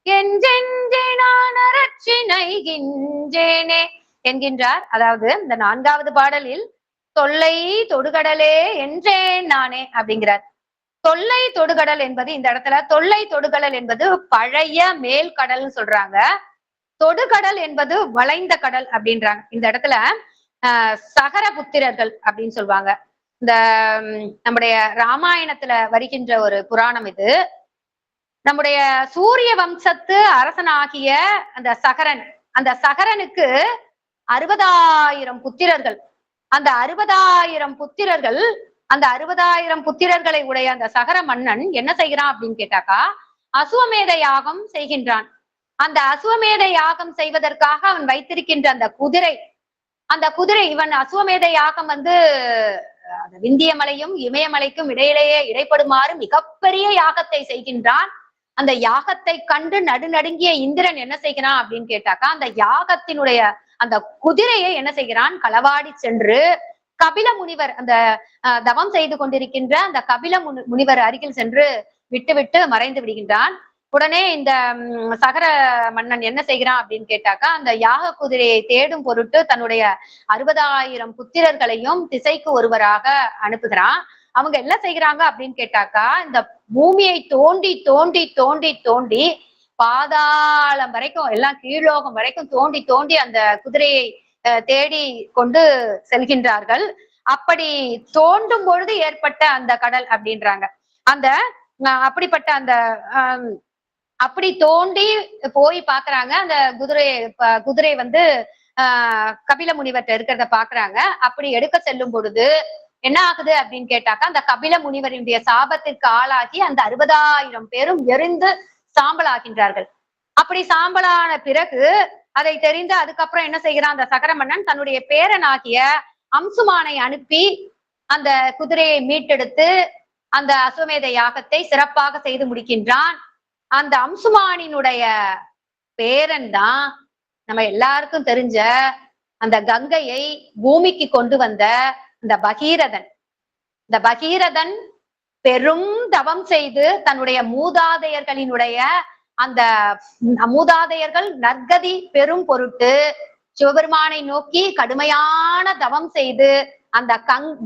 என்றென்றே நான் அரற்றி நைகின்றேனே என்கின்றார். அதாவது இந்த 4வது பாடலில் தொல்லை தொடுகடலே என்றேன் நானே அப்படிங்கிறார். தொல்லை தொடுகடல் என்பது இந்த இடத்துல தொல்லை தொடுகடல் என்பது பழைய மேல் கடல்னு சொல்றாங்க. தொடுகடல் என்பது வளைந்த கடல் அப்படின்றாங்க. இந்த இடத்துல சகர புத்திரர்கள் அப்படின்னு சொல்லுவாங்க. இந்த நம்முடைய ராமாயணத்துல வருகின்ற ஒரு புராணம் இது. நம்முடைய சூரிய வம்சத்து அரசனாகிய அந்த சகரனுக்கு 60,000 புத்திரர்கள். அந்த 60,000 புத்திரர்களை உடைய அந்த சகர மன்னன் என்ன செய்கிறான் அப்படின்னு கேட்டாக்கா, அசுவமேத யாகம் செய்கின்றான். அந்த அசுவமேத யாகம் செய்வதற்காக அவன் வைத்திருக்கின்ற அந்த குதிரை இவன் அசுவமேத யாகம் விந்திய மலையும் இமயமலைக்கும் இடைப்படுமாறு மிகப்பெரிய யாகத்தை செய்கின்றான். அந்த யாகத்தை கண்டு நடுநடுங்கிய இந்திரன் என்ன செய்கிறான் அப்படின்னு கேட்டாக்கா, அந்த யாகத்தினுடைய அந்த குதிரையை என்ன செய்கிறான், களவாடி சென்று கபில முனிவர் அந்த தவம் செய்து கொண்டிருக்கின்ற அந்த கபில முனிவர் அருகில் சென்று விட்டு மறைந்து விடுகின்றான். உடனே இந்த சகர மன்னன் என்ன செய்கிறான் அப்படின்னு கேட்டாக்கா, அந்த யாக குதிரையை தேடும் பொருட்டு தன்னுடைய 60,000 புத்திரர்களையும் திசைக்கு ஒருவராக அனுப்புகிறான். அவங்க என்ன செய்கிறாங்க அப்படின்னு கேட்டாக்கா, இந்த பூமியை தோண்டி தோண்டி தோண்டி தோண்டி பாதாளம் வரைக்கும், எல்லாம் கீழ்லோகம் வரைக்கும் தோண்டி தோண்டி அந்த குதிரையை தேடி கொண்டு செல்கின்றார்கள். அப்படி தோண்டும் பொழுது ஏற்பட்ட அந்த கடல் அப்படின்றாங்க. அப்படிப்பட்ட அந்த அப்படி தோண்டி போய் பாக்குறாங்க. அந்த குதிரை கபில முனிவர்கிட்ட இருக்கிறத பாக்குறாங்க. அப்படி எடுக்க செல்லும் பொழுது என்ன ஆகுது அப்படின்னு கேட்டாக்கா, அந்த கபில முனிவருடைய சாபத்திற்கு ஆளாகி அந்த 60,000 பேரும் எரிந்து சாம்பலாகின்றார்கள். அப்படி சாம்பலான பிறகு அதை தெரிந்து அதுக்கப்புறம் என்ன செய்கிறான் அந்த சகர மன்னன், தன்னுடைய பேரனாகிய அம்சுமானை அனுப்பி அந்த குதிரையை மீட்டெடுத்து அந்த அசுவமேத யாகத்தை சிறப்பாக செய்து முடிக்கின்றான். அந்த அம்சுமானினுடைய பேரன் தான் நம்ம எல்லாருக்கும் தெரிஞ்ச அந்த கங்கையை பூமிக்கு கொண்டு வந்த இந்த பகீரதன். இந்த பகீரதன் பெரும் தவம் செய்து தன்னுடைய மூதாதையர்களினுடைய அந்த மூதாதையர்கள் நற்கதி பெரும் பொருட்டு சிவபெருமானை நோக்கி கடுமையான தவம் செய்து அந்த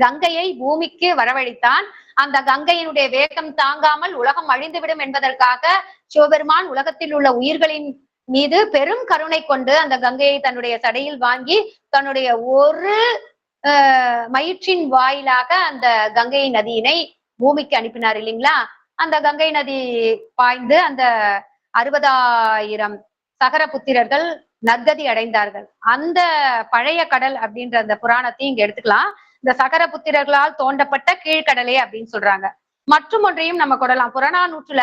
கங்கையை பூமிக்கு வரவழைத்தான். அந்த கங்கையினுடைய வேகம் தாங்காமல் உலகம் அழிந்துவிடும் என்பதற்காக சிவபெருமான் உலகத்தில் உள்ள உயிர்களின் மீது பெரும் கருணை கொண்டு அந்த கங்கையை தன்னுடைய சடையில் வாங்கி தன்னுடைய ஒரு மயிற்றின் வாயிலாக அந்த கங்கை நதியினை பூமிக்கு அனுப்பினார் இல்லைங்களா. அந்த கங்கை நதி பாய்ந்து அந்த 60,000 சகர புத்திரர்கள் நற்கதி அடைந்தார்கள். அந்த பழைய கடல் அப்படின்ற அந்த புராணத்தையும் இங்க எடுத்துக்கலாம். இந்த சகர புத்திரர்களால் தோண்டப்பட்ட கீழ்கடலே அப்படின்னு சொல்றாங்க. மற்றும் ஒன்றையும் நம்ம கொள்ளலாம். புறநானூற்றுல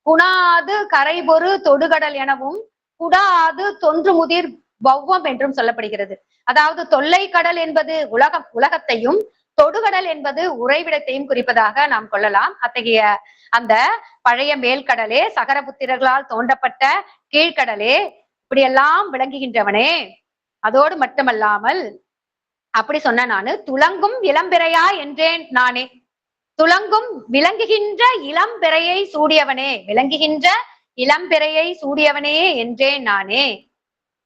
குணாது கரைபொரு தொடுகடல் எனவும் குடாது தொன்று முதிர் பௌவம் என்றும் சொல்லப்படுகிறது. அதாவது தொல்லை கடல் என்பது உலகத்தையும் தொடுகடல் என்பது உறைவிடத்தையும் குறிப்பதாக நாம் கொள்ளலாம். அத்தகைய அந்த பழைய மேல்கடலே, சகரபுத்திரர்களால் தோண்டப்பட்ட கீழ்கடலே, இப்படியெல்லாம் விளங்குகின்றவனே. அதோடு மட்டுமல்லாமல் அப்படி சொன்ன நானு துலங்கும் இளம்பிறையா என்றேன் நானே. துலங்கும் விளங்குகின்ற இளம்பிறையை சூடியவனே, விளங்குகின்ற இளம்பிறையை சூடியவனே என்றேன் நானே.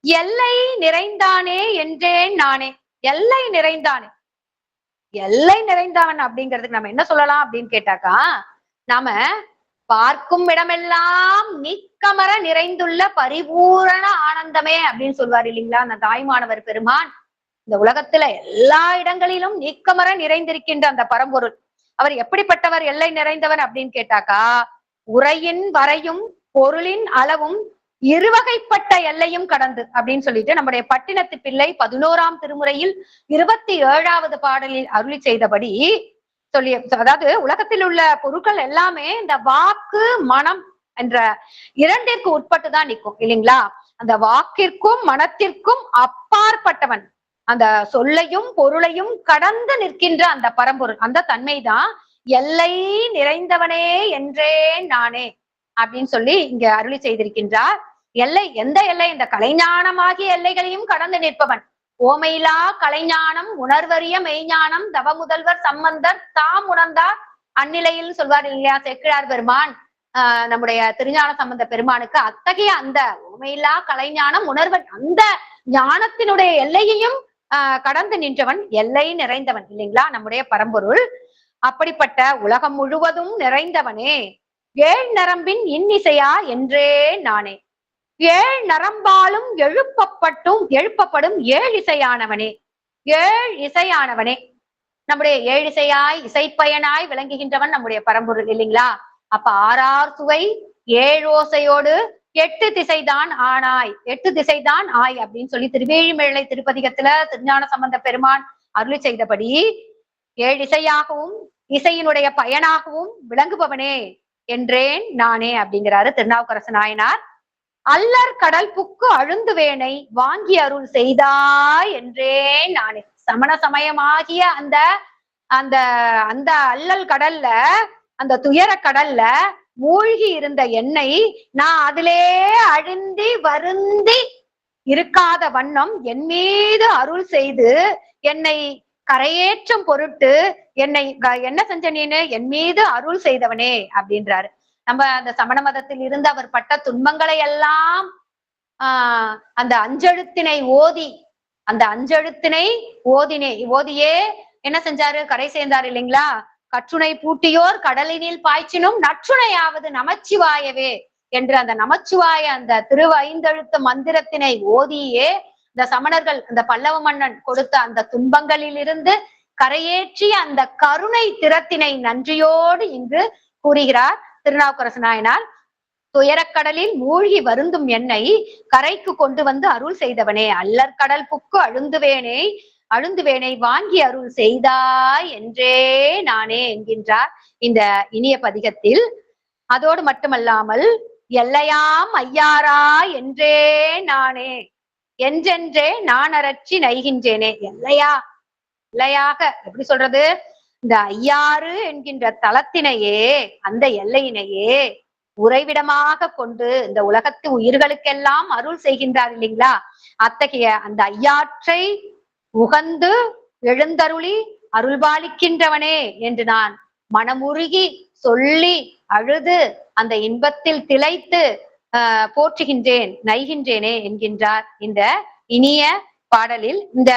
எல்லை நிறைந்தானே என்றேன் நானே. எல்லை நிறைந்தானே, எல்லை நிறைந்தவன் அப்படிங்கிறதுக்கு நம்ம என்ன சொல்லலாம் அப்படின்னு கேட்டாக்கா, நாம பார்க்கும் இடமெல்லாம் நீக்கமர நிறைந்துள்ள பரிபூரண ஆனந்தமே அப்படின்னு சொல்வார் இல்லைங்களா அந்த தாய்மானவர் பெருமான். இந்த உலகத்துல எல்லா இடங்களிலும் நீக்கமர நிறைந்திருக்கின்ற அந்த பரம்பொருள் அவர் எப்படிப்பட்டவர், எல்லை நிறைந்தவர் அப்படின்னு கேட்டாக்கா, உரையின் வரையும் பொருளின் அளவும் இருவகைப்பட்ட எல்லையும் கடந்து அப்படின்னு சொல்லிட்டு நம்முடைய பட்டினத்து பிள்ளை 11ஆம் திருமுறையில் 27வது பாடலில் அருளி செய்தபடி சொல்லி, அதாவது உலகத்தில் உள்ள பொருட்கள் எல்லாமே இந்த வாக்கு மனம் என்ற இரண்டிற்கு உட்பட்டுதான் நிற்கும் இல்லைங்களா. அந்த வாக்கிற்கும் மனத்திற்கும் அப்பாற்பட்டவன், அந்த சொல்லையும் பொருளையும் கடந்து நிற்கின்ற அந்த பரம்பொருள், அந்த தன்மைதான் எல்லை நிறைந்தவனே என்றேன் நானே அப்படின்னு சொல்லி இங்க அருளி செய்திருக்கின்றார். எல்லை, எந்த எல்லை? இந்த கலைஞானமாகிய எல்லைகளையும் கடந்து நிற்பவன். ஓமையிலா கலைஞானம் உணர்வறிய மெய்ஞானம் தவ முதல்வர் சம்பந்தர் தாம் உணர்ந்தார் அந்நிலையில் சொல்வார் இல்லையா செக்கிழார் பெருமான். நம்முடைய திருஞான சம்பந்த பெருமானுக்கு அத்தகைய அந்த ஓமையிலா கலைஞானம் உணர்வன், அந்த ஞானத்தினுடைய எல்லையையும் கடந்து நின்றவன், எல்லை நிறைந்தவன் இல்லைங்களா நம்முடைய பரம்பொருள். அப்படிப்பட்ட உலகம் முழுவதும் நிறைந்தவனே, ஏழ் நரம்பின் இன்னிசையா என்றே நானே. ஏழ் நரம்பாலும் எழுப்பப்படும் ஏழ் இசையானவனே. ஏழ் இசையானவனே. நம்முடைய ஏழிசையாய் இசைப்பயனாய் விளங்குகின்றவன் நம்முடைய பரம்பொருள் இல்லைங்களா? அப்ப ஆறார் சுவை ஏழோசையோடு எட்டு திசைதான் ஆனாய், எட்டு திசைதான் ஆய் அப்படின்னு சொல்லி திருவேழிமிழலை திருப்பதிகத்துல திருஞான சம்பந்த பெருமான் அருளி செய்தபடி ஏழிசையாகவும் இசையினுடைய பயனாகவும் விளங்குபவனே என்றேன் நானே அப்படிங்கிறாரு திருநாவுக்கரசு நாயனார். அல்லர் கடல் புக்கு அழுந்துவேனை வாங்கி அருள் செய்தாய் என்றேன் நானே. சமண சமயமாகிய அந்த அந்த அந்த அல்லல் கடல்ல, அந்த துயர கடல்ல மூழ்கி இருந்த என்னை நான் அதிலே அழுந்தி வருந்தி இருக்காத வண்ணம் என் மீது அருள் செய்து என்னை கரையேற்றும் பொருட்டு என்னை என்ன செஞ்ச நீனு, என் மீது அருள் செய்தவனே அப்படின்றாரு. நம்ம அந்த சமண மதத்தில் இருந்து அவர் பட்ட துன்பங்களை எல்லாம் அந்த அஞ்செழுத்தினை ஓதி, அந்த அஞ்செழுத்தினை ஓதியே என்ன செஞ்சாரு, கரை சேர்ந்தாரு இல்லைங்களா? கற்றுணை பூட்டியோர் கடலினில் பாய்ச்சினும் நற்றுணையாவது நமச்சிவாயவே என்று அந்த நமச்சிவாய அந்த திருவைந்தெழுத்து மந்திரத்தினை ஓதியே இந்த சமணர்கள், அந்த பல்லவ மன்னன் கொடுத்த அந்த துன்பங்களிலிருந்து கரையேற்றி அந்த கருணை திறத்தினை நன்றியோடு இங்கு கூறுகிறார் திருநாவுக்கரசு நாயனார். துயரக்கடலில் மூழ்கி வருந்தும் என்னை கரைக்கு கொண்டு வந்து அருள் செய்தவனே, அல்லற் கடல் புக்கு அழுந்துவேனை வாங்கி அருள் செய்தாய் என்றே நானே என்கின்றார் இந்த இனிய பதிகத்தில். அதோடு மட்டுமல்லாமல் எல்லையாம் ஐயாரா என்றே நானே, என்றென்றே நான் அரற்றி நைகின்றேனே. எல்லையாக எப்படி சொல்றது, இந்த ஐயாறு என்கின்ற தலத்தினையே, அந்த எல்லையினையே உறைவிடமாக கொண்டு இந்த உலகத்து உயிர்களுக்கெல்லாம் அருள் செய்கின்றார் இல்லைங்களா? அத்தகைய அந்த ஐயாற்றை உகந்து எழுந்தருளி அருள்பாலிக்கின்றவனே என்று நான் மனமுருகி சொல்லி அழுது அந்த இன்பத்தில் திளைத்து போற்றுகின்றேன், நைகின்றேனே என்கின்றார் இந்த இனிய பாடலில். இந்த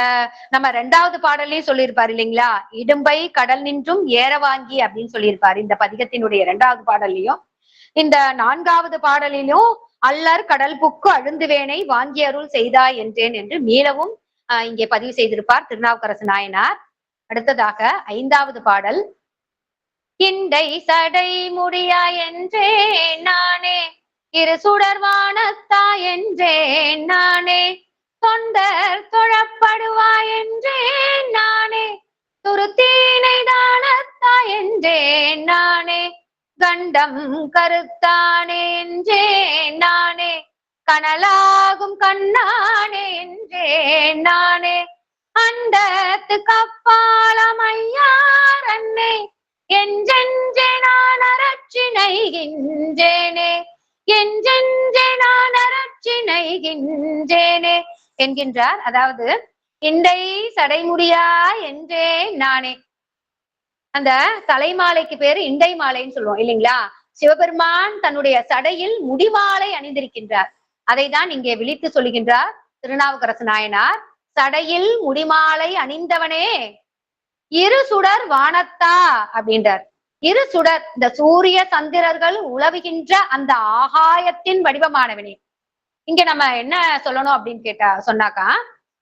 நம்ம 2வது பாடலையும் சொல்லியிருப்பாரு இல்லைங்களா? இடும்பை கடல் நின்றும் ஏற வாங்கி அப்படின்னு சொல்லியிருப்பாரு இந்த பதிகத்தினுடைய 2வது பாடல்லையும். இந்த 4வது பாடலிலும் அல்லர் கடல் புக்கு அழுந்துவேனை வாங்கி அருள் செய்தாய் என்றேன் என்று மீளவும் இங்கே பதிவு செய்திருப்பார் திருநாவுக்கரசு நாயனார். அடுத்ததாக 5வது பாடல். இண்டை சடை முடியா என்றே நானே, இரு சுடர்வானத்தா என்றே நானே, தொண்டர் தொழப்படுவா என்றே நானே, துருத்தீனை தானத்தா என்றே நானே, கண்டம் கருத்தானே என்றே நானே, கனலாகும் கண்ணானே என்றே நானே, அண்டத்து கப்பாலம் ஐயார் அன்னே, என்றென்றே நான் அரற்றி நைகின்றேனே, என்றென்றே நான் அரற்றி நைகின்றேனே என்கின்றார். அதாவது இண்டை சடைமுடியா என்றே நானே. அந்த தலைமாலைக்கு பேரு இண்டை மாலைன்னு சொல்லுவோம் இல்லைங்களா? சிவபெருமான் தன்னுடைய சடையில் முடிமாலை அணிந்திருக்கின்றார். அதை தான் இங்கே விழித்து சொல்லுகின்றார் திருநாவுக்கரசு நாயனார். சடையில் முடிமாலை அணிந்தவனே, இரு சுடர் வானத்தா அப்படின்றார். இரு சுடர், இந்த சூரிய சந்திரர்கள் உலவுகின்ற அந்த ஆகாயத்தின் வடிவமானவனே. இங்க நம்ம என்ன சொல்லணும் அப்படின்னு சொன்னாக்கா,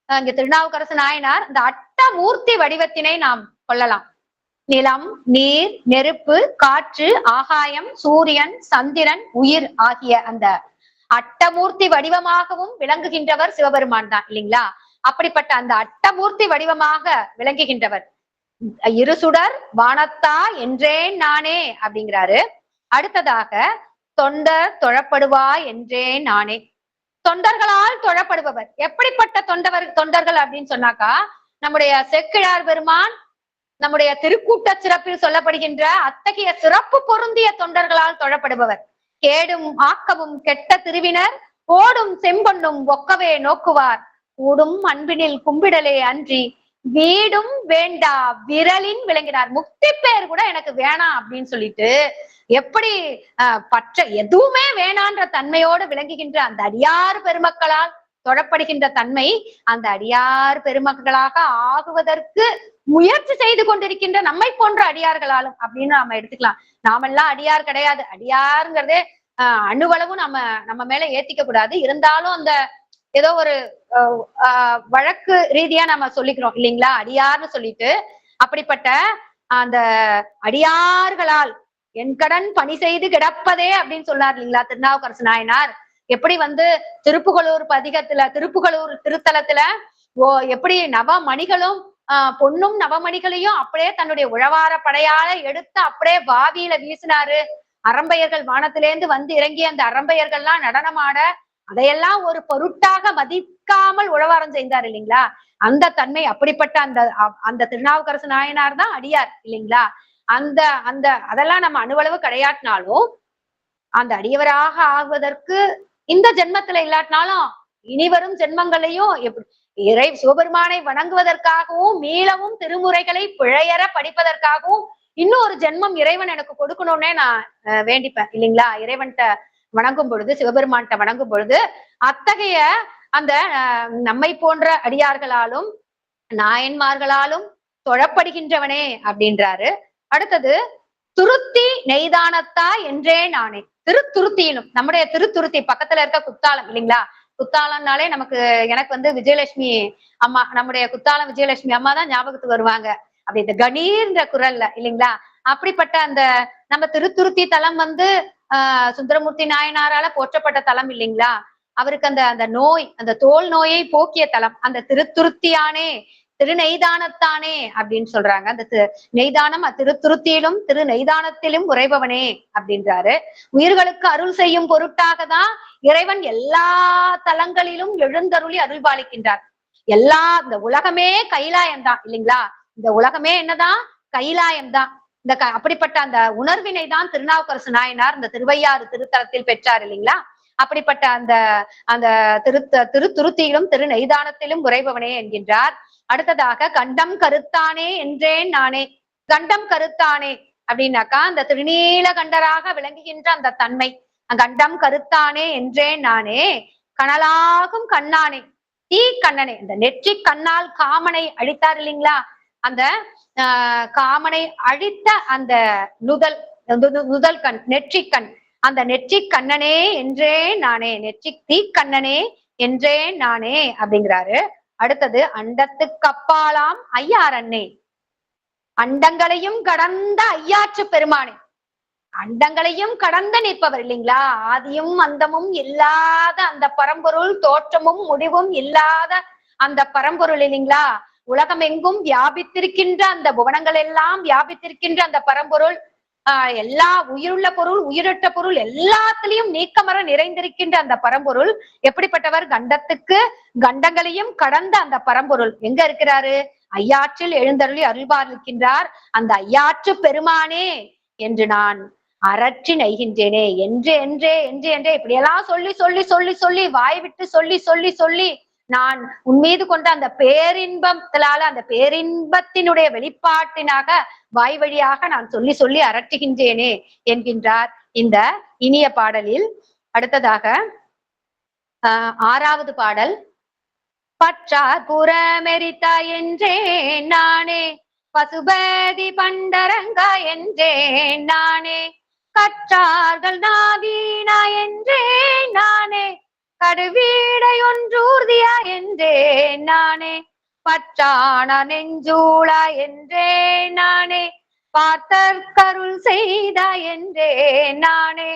இங்க திருநாவுக்கரசு நாயனார் இந்த அட்டமூர்த்தி வடிவத்தினை நாம் கொள்ளலாம். நிலம், நீர், நெருப்பு, காற்று, ஆகாயம், சூரியன், சந்திரன், உயிர் ஆகிய அந்த அட்டமூர்த்தி வடிவமாகவும் விளங்குகின்றவர் சிவபெருமான் தான் இல்லைங்களா? அப்படிப்பட்ட அந்த அட்டமூர்த்தி வடிவமாக விளங்குகின்றவர். இருசுடர் வானத்தா என்றேன் நானே அப்படிங்கிறாரு. அடுத்ததாக தொண்டர் தொழப்படுவா என்றேன் நானே. தொண்டர்களால் தொழப்படுபவர். எப்படிப்பட்ட தொண்டர்கள் அப்படின்னு சொன்னாக்கா, நம்முடைய செக்கிழார் பெருமான் நம்முடைய திருக்கூட்ட சிறப்பில் சொல்லப்படுகின்ற அத்தகைய சிறப்பு பொருந்திய தொண்டர்களால் தொழப்படுபவர். கேடும் ஆக்கமும் கெட்ட திருவினர் ஓடும் செம்பொன்னும் ஒக்கவே நோக்குவார், கூடும் அன்பினில் கும்பிடலே அன்றி வீடும் வேண்டா விரலின் விளங்கினார். முக்தி பேர் கூட எனக்கு வேணாம் அப்படின்னு சொல்லிட்டு எப்படி பற்ற எதுவுமே வேணான்ற தன்மையோடு விளங்குகின்ற அந்த அடியார் பெருமக்களால் தொழப்படுகின்ற தன்மை, அந்த அடியார் பெருமக்களாக ஆகுவதற்கு முயற்சி செய்து கொண்டிருக்கின்ற நம்மை போன்ற அடியார்களாலும் அப்படின்னு நாம எடுத்துக்கலாம். நாமெல்லாம் அடியார் கிடையாது. அடியாருங்கிறதே அணுவளவும் நம்ம மேல ஏத்திக்க கூடாது. இருந்தாலும் அந்த ஏதோ ஒரு வழக்கு ரீதியா நம்ம சொல்லிக்கிறோம் இல்லைங்களா, அடியார்னு சொல்லிட்டு. அப்படிப்பட்ட அந்த அடியார்களால் என் கடன் பணி செய்து கிடப்பதே அப்படின்னு சொன்னார் இல்லைங்களா திருநாவுக்கரசு நாயனார். எப்படி திருப்புகலூர் பதிகத்துல, திருப்புகலூர் திருத்தலத்துல எப்படி நவமணிகளும் பொன்னும் நவமணிகளையும் அப்படியே தன்னுடைய உழவார படையால எடுத்து அப்படியே வாவியில வீசினாரு. அரம்பையர்கள் வானத்திலேந்து இறங்கிய அந்த அரம்பையர்கள்லாம் நடனமாட அதையெல்லாம் ஒரு பொருட்டாக மதிக்காமல் உழவாரம் செய்தார் இல்லைங்களா. அந்த தன்மை அப்படிப்பட்ட அந்த திருநாவுக்கரசு நாயனார் தான் அடியார் இல்லைங்களா. அந்த அந்த அதெல்லாம் நம்ம அணுவளவு கிடையாட்டினாலும் அந்த அடியவராக ஆகுவதற்கு இந்த ஜென்மத்துல இல்லாட்டினாலும் இனிவரும் ஜென்மங்களையும் இறை சிவபெருமானை வணங்குவதற்காகவும் மீளவும் திருமுறைகளை பிழையற படிப்பதற்காகவும் இன்னொரு ஜென்மம் இறைவன் எனக்கு கொடுக்கணும்னே நான் வேண்டிப்பேன் இல்லைங்களா. இறைவன்கிட்ட வணங்கும் பொழுது, சிவபெருமான்கிட்ட வணங்கும் பொழுது அத்தகைய அந்த நம்மை போன்ற அடியார்களாலும் நாயன்மார்களாலும் தொழப்படுகின்றவனே அப்படின்றாரு. அடுத்தது துருத்தி நெய்தானத்தா என்றே நானே. திருத்துருத்தியிலும் நம்முடைய திருத்துருத்தி பக்கத்துல இருக்க குத்தாலம் இல்லைங்களா. குத்தாலம்னாலே எனக்கு விஜயலட்சுமி அம்மா, நம்முடைய குத்தாலம் விஜயலட்சுமி அம்மா தான் ஞாபகத்துக்கு வருவாங்க. அப்படி இந்த கணீர்ன்ற குரல்ல இல்லைங்களா. அப்படிப்பட்ட அந்த நம்ம திருத்துருத்தி தலம் சுந்தரமூர்த்தி நாயனாரால போற்றப்பட்ட தலம் இல்லைங்களா. அவருக்கு அந்த நோய், அந்த தோல் நோயை போக்கிய தலம் அந்த திருத்துருத்தியானே, திருநெய்தானத்தானே அப்படின்னு சொல்றாங்க. அந்த நெய்தானம் திருத்துருத்தியிலும் திரு நெய்தானத்திலும் உறைபவனே அப்படின்றாரு. உயிர்களுக்கு அருள் செய்யும் பொருட்டாக தான் இறைவன் எல்லா தலங்களிலும் எழுந்தருளி அருள்பாலிக்கின்றார். இந்த உலகமே கைலாயம்தான் இல்லைங்களா. இந்த உலகமே என்னதான் கைலாயம்தான். அப்படிப்பட்ட அந்த உணர்வினை தான் திருநாவுக்கரசு நாயனார் இந்த திருவையாறு திருத்தலத்தில் பெற்றார் இல்லைங்களா. அப்படிப்பட்ட அந்த திருத்துருத்தியிலும் திரு நெய்தானத்திலும் உறைபவனே என்கின்றார். அடுத்ததாக கண்டம் கருத்தானே என்றேன் நானே. கண்டம் கருத்தானே அப்படின்னாக்கா அந்த திருநீல கண்டராக விளங்குகின்ற அந்த தன்மை. கண்டம் கருத்தானே என்றேன் நானே. கனலாகும் கண்ணானே, தீ கண்ணனே. இந்த நெற்றி கண்ணால் காமனை அழித்தார் இல்லைங்களா. அந்த காமனை அழித்த அந்த நுதல் கண், நெற்றிக்கண். அந்த நெற்றி கண்ணனே என்றே நானே, நெற்றி தீ கண்ணனே என்றே நானே அப்படிங்கிறாரு. அடுத்தது அண்டத்துக்கு அப்பாலாம் ஐயாரண்ணே. அண்டங்களையும் கடந்த ஐயாற்று பெருமானே. அண்டங்களையும் கடந்து நிற்பவர் இல்லைங்களா. ஆதியும் அந்தமும் இல்லாத அந்த பரம்பொருள், தோற்றமும் முடிவும் இல்லாத அந்த பரம்பொருள் இல்லைங்களா. உலகம் எங்கும் வியாபித்திருக்கின்ற அந்த புவனங்கள் எல்லாம் வியாபித்திருக்கின்ற அந்த பரம்பொருள், எல்லா உயிருள்ள பொருள் உயிரற்ற பொருள் எல்லாத்திலையும் நீக்கமர நிறைந்திருக்கின்ற அந்த பரம்பொருள் எப்படிப்பட்டவர். கண்டங்களையும் கடந்த அந்த பரம்பொருள் எங்க இருக்கிறாரு. ஐயாற்றில் எழுந்தருளி அருள்பாலிக்கின்றார். அந்த ஐயாற்று பெருமானே என்று நான் அரற்றி நெய்கின்றேனே. என்றே இப்படியெல்லாம் சொல்லி வாய் விட்டு சொல்லி நான் உன் மீது கொண்ட அந்த பேரின்பத்தினால, அந்த பேரின்பத்தினுடைய வெளிப்பாட்டினாக வாய் வழியாக நான் சொல்லி அரற்றுகின்றேனே என்கின்றார் இந்த இனிய பாடலில். அடுத்ததாக 6வது பாடல். பற்றார் புறமெரித்தா என்றே நானே, பசுபதி பண்டரங்கா என்றே நானே, கற்றார்கள் நாவீனா என்றே நானே, கடுவீடை ஒன்றூர்தியா என்றே நானே, பற்றான நெஞ்சூளா என்றே நானே, பார்த்தர் கருள் செய்தா என்றே நானே,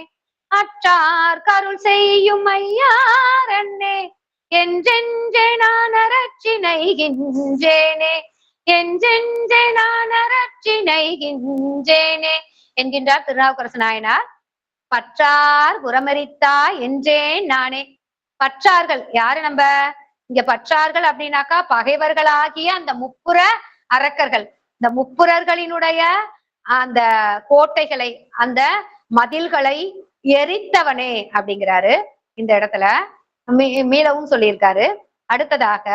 அற்றார் கருள் செய்யும் ஐயாரண்ணே, என்றென்றே நான் அரற்றி நெய்கின்றேனே, என்றென்றே நான் அரற்றி நெய்கின்றேனே என்கின்றார் திருநாவுக்கரசு நாயனார். பற்றார் புறமரித்தா என்றேன் நானே. பற்றார்கள் யாரு? நம்ம இங்க பற்றார்கள் அப்படின்னாக்கா பகைவர்களாகிய அந்த முப்புற அரக்கர்கள், இந்த முப்புரர்களினுடைய அந்த கோட்டைகளை, அந்த மதில்களை எரித்தவனே அப்படிங்கிறாரு இந்த இடத்துல. மீளவும் சொல்லியிருக்காரு. அடுத்ததாக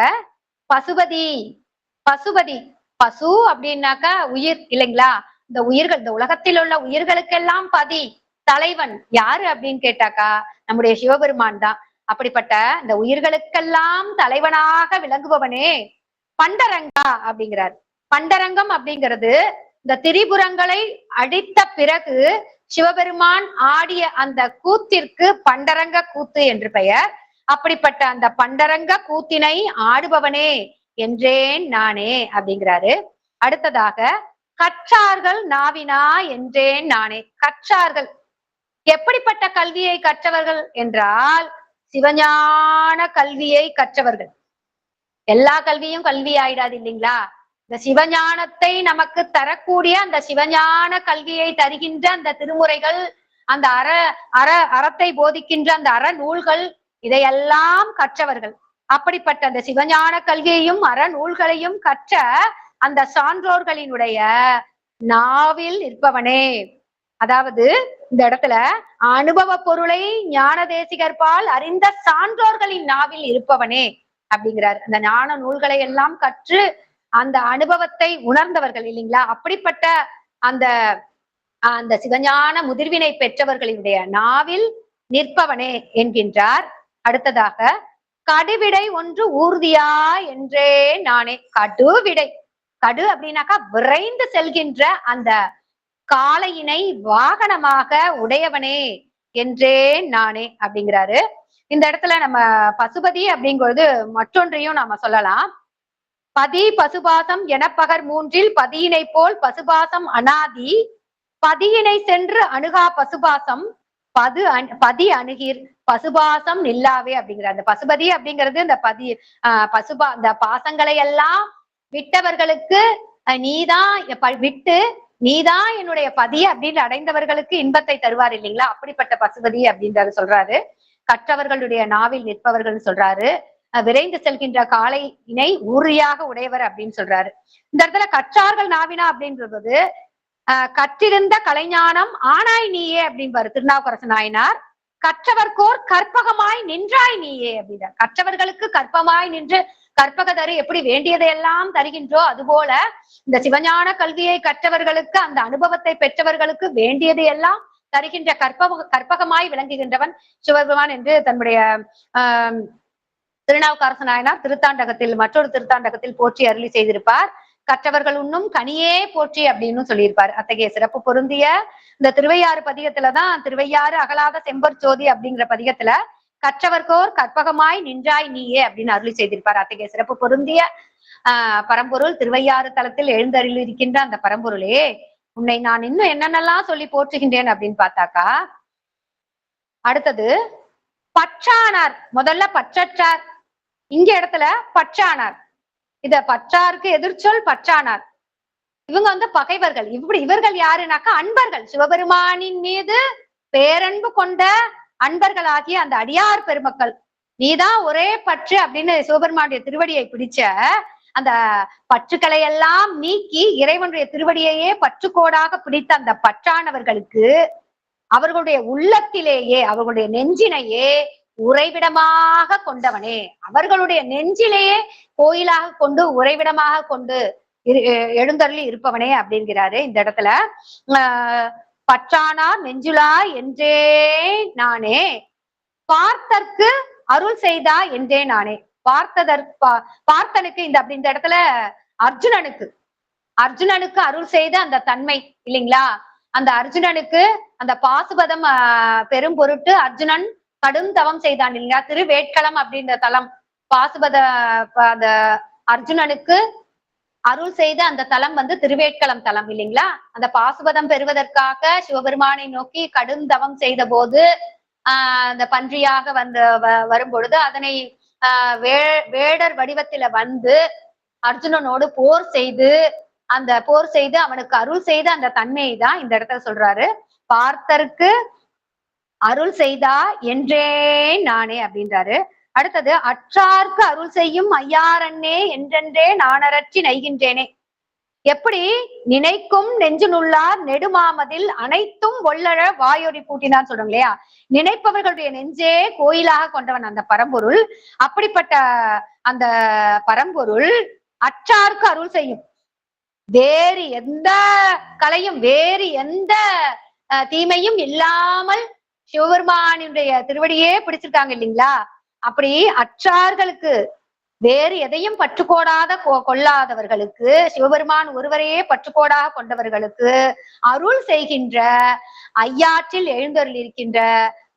பசுபதி. பசு அப்படின்னாக்கா உயிர் இல்லைங்களா. இந்த உயிர்கள், இந்த உலகத்தில் உள்ள உயிர்களுக்கெல்லாம் பதி, தலைவன் யாரு அப்படின்னு கேட்டாக்கா நம்முடைய சிவபெருமான் தான். அப்படிப்பட்ட இந்த உயிர்களுக்கெல்லாம் தலைவனாக விளங்குபவனே பண்டரங்கா அப்படிங்கிறார். பண்டரங்கம் அப்படிங்கிறது இந்த திரிபுரங்களை அடித்த பிறகு சிவபெருமான் ஆடிய அந்த கூத்திற்கு பண்டரங்க கூத்து என்று பெயர். அப்படிப்பட்ட அந்த பண்டரங்க கூத்தினை ஆடுபவனே என்றேன் நானே அப்படிங்கிறாரு. அடுத்ததாக கற்றார்கள் நாவினா என்றேன் நானே. கற்றார்கள் எப்படிப்பட்ட கல்வியை கற்றவர்கள் என்றால் சிவஞான கல்வியை கற்றவர்கள். எல்லா கல்வியும் கல்வி ஆயிடாது இல்லைங்களா? இந்த சிவஞானத்தை நமக்கு தரக்கூடிய அந்த சிவஞான கல்வியை தருகின்ற அந்த திருமுறைகள், அந்த அறத்தை போதிக்கின்ற அந்த அற நூல்கள், இதையெல்லாம் கற்றவர்கள். அப்படிப்பட்ட அந்த சிவஞான கல்வியையும் அற நூல்களையும் கற்ற அந்த சான்றோர்களினுடைய நாவில் நிற்பவனே. அதாவது இந்த இடத்துல அனுபவ பொருளை ஞான தேசிகர்பால் அறிந்த சான்றோர்களின் நாவில் இருப்பவனே அப்படிங்கிறார். அந்த ஞான நூல்களை எல்லாம் கற்று அந்த அனுபவத்தை உணர்ந்தவர்கள் இல்லைங்களா? அப்படிப்பட்ட அந்த அந்த சிவஞான முதிர்வினை பெற்றவர்களுடைய நாவில் நிற்பவனே என்கின்றார். அடுத்ததாக கடுவிடை ஒன்று ஊர்தியா என்றே நானே. கடுவிடை, கடு அப்படின்னாக்கா விரைந்து செல்கின்ற அந்த காளையினை வாகனமாக உடையவனே என்றே நானே அப்படிங்கிறாரு. இந்த இடத்துல நம்ம பசுபதி அப்படிங்கிறது மற்றொன்றையும் நாம சொல்லலாம். பதி பசுபாசம் எனப்பகர் மூன்றில் பதியினை போல் பசுபாசம் அனாதி, பதியினை சென்று அணுகா பசுபாசம் பதி அணுகீர் பசுபாசம் நில்லாவே அப்படிங்கிறார். அந்த பசுபதி அப்படிங்கிறது இந்த இந்த பாசங்களை எல்லாம் விட்டவர்களுக்கு நீதான் விட்டு நீதான் என்னுடைய பதி அப்படின்னு அடைந்தவர்களுக்கு இன்பத்தை தருவார் இல்லைங்களா? அப்படிப்பட்ட பசுபதி அப்படின்றது சொல்றாரு. கற்றவர்களுடைய நாவில் நிற்பவர்கள் சொல்றாரு. விரைந்து செல்கின்ற காளையினை ஊரியாக உடையவர் அப்படின்னு சொல்றாரு. இந்த இடத்துல கற்றார்கள் நாவினா அப்படின்றது கற்றிருந்த கலைஞானம் ஆனாய் நீயே அப்படின்பாரு திருநாவுக்கரசு நாயனார். கற்றவர்கோர் கற்பகமாய் நின்றாய் நீயே அப்படின்றார். கற்றவர்களுக்கு கற்பமாய் நின்று கற்பகதரு எப்படி வேண்டியதையெல்லாம் தருகின்றோ அதுபோல இந்த சிவஞான கல்வியை கற்றவர்களுக்கு, அந்த அனுபவத்தை பெற்றவர்களுக்கு வேண்டியதை எல்லாம் தருகின்ற கற்பகமாய் விளங்குகின்றவன் சிவபெருமான் என்று தன்னுடைய திருநாவுக்கரசு நாயனார் திருத்தாண்டகத்தில் மற்றொரு திருத்தாண்டகத்தில் போற்றி அருளி செய்திருப்பார். கற்றவர்கள் உண்ணும் கனியே போற்றி அப்படின்னு சொல்லியிருப்பார். அத்தகைய சிறப்பு பொருந்திய இந்த திருவையாறு பதிகத்துலதான் திருவையாறு அகலாத செம்பர் ஜோதி அப்படிங்கிற பதிகத்துல கற்றவர்கோர் கற்பகமாய் நின்றாய் நீயே அப்படின்னு அருளி செய்திருப்பார். அத்தகைய சிறப்பு பொருந்திய பரம்பொருள் திருவையாறு தலத்தில் எழுந்தருள் இருக்கின்ற அந்த பரம்பொருளே, உன்னை நான் இன்னும் என்னென்னலாம் சொல்லி போற்றுகின்றேன் அப்படின்னு பார்த்தாக்கா, அடுத்தது பற்றானார். முதல்ல பற்றற்றார், இங்க இடத்துல பற்றானார். இத பற்றாருக்கு எதிர்ச்சொல் பற்றானார். இவங்க பகைவர்கள். இவர்கள் யாருனாக்கா அன்பர்கள், சிவபெருமானின் மீது பேரன்பு கொண்ட அன்பர்களாகிய அந்த அடியார் பெருமக்கள். நீதான் ஒரே பற்று அப்படின்னு சிவபெருமானுடைய திருவடியை பிடிச்ச அந்த பற்றுக்களை எல்லாம் நீக்கி இறைவனுடைய திருவடியையே பற்றுக்கோடாக பிடித்த அந்த பற்றானவர்களுக்கு அவர்களுடைய உள்ளத்திலேயே அவர்களுடைய நெஞ்சினையே உறைவிடமாக கொண்டவனே, அவர்களுடைய நெஞ்சிலேயே கோயிலாக கொண்டு உறைவிடமாக கொண்டு எழுந்தருளி இருப்பவனே அப்படிங்கிறாரு. இந்த இடத்துல பற்றானார் நெஞ்சுலா என்றே நானே, பார்த்தற்கு அருள் செய்தா என்றே நானே. பார்த்தனுக்கு இந்த இடத்துல அர்ஜுனனுக்கு அருள் செய்த அந்த தன்மை இல்லைங்களா? அந்த அர்ஜுனனுக்கு அந்த பாசுபதம் பெரும் பொருட்டு அர்ஜுனன் கடும் தவம் செய்தான் இல்லைங்களா? திருவேட்களம் அப்படின்ற தலம் பாசுபத அந்த அர்ஜுனனுக்கு அருள் செய்த அந்த தலம் திருவேட்களம் தலம் இல்லைங்களா? அந்த பாசுபதம் பெறுவதற்காக சிவபெருமானை நோக்கி கடும் தவம் செய்த போது அந்த பன்றியாக வரும் பொழுது அதனை வேடர் வடிவத்தில அர்ஜுனனோடு போர் செய்து அவனுக்கு அருள் செய்த அந்த தன்மையை தான் இந்த இடத்துல சொல்றாரு. பார்த்தற்கு அருள் செய்தா என்றே நானே அப்படின்றாரு. அடுத்தது அற்றார்க்கு அருள் செய்யும் ஐயாரன்னே என்றென்றே நானரற்றி நைகின்றேனே. எப்படி நினைக்கும் நெஞ்சுனுள்ளார் நெடுமாமதில் அனைத்தும் ஒள்ளழ வாயொடி பூட்டினார் சொல்றோம் இல்லையா? நினைப்பவர்களுடைய நெஞ்சே கோயிலாக கொண்டவன் அந்த பரம்பொருள். அப்படிப்பட்ட அந்த பரம்பொருள் அற்றார்க்கு அருள் செய்யும். வேறு எந்த கலையும் வேறு எந்த தீமையும் இல்லாமல் சிவபெருமானுடைய திருவடியே பிடிச்சிருக்காங்க இல்லைங்களா? அப்படி அற்றார்களுக்கு வேறு எதையும் பற்றுக்கோடாத கொள்ளாதவர்களுக்கு, சிவபெருமான் ஒருவரையே பற்றுக்கோடாக கொண்டவர்களுக்கு அருள் செய்கின்ற ஐயாற்றில் எழுந்தருள் இருக்கின்ற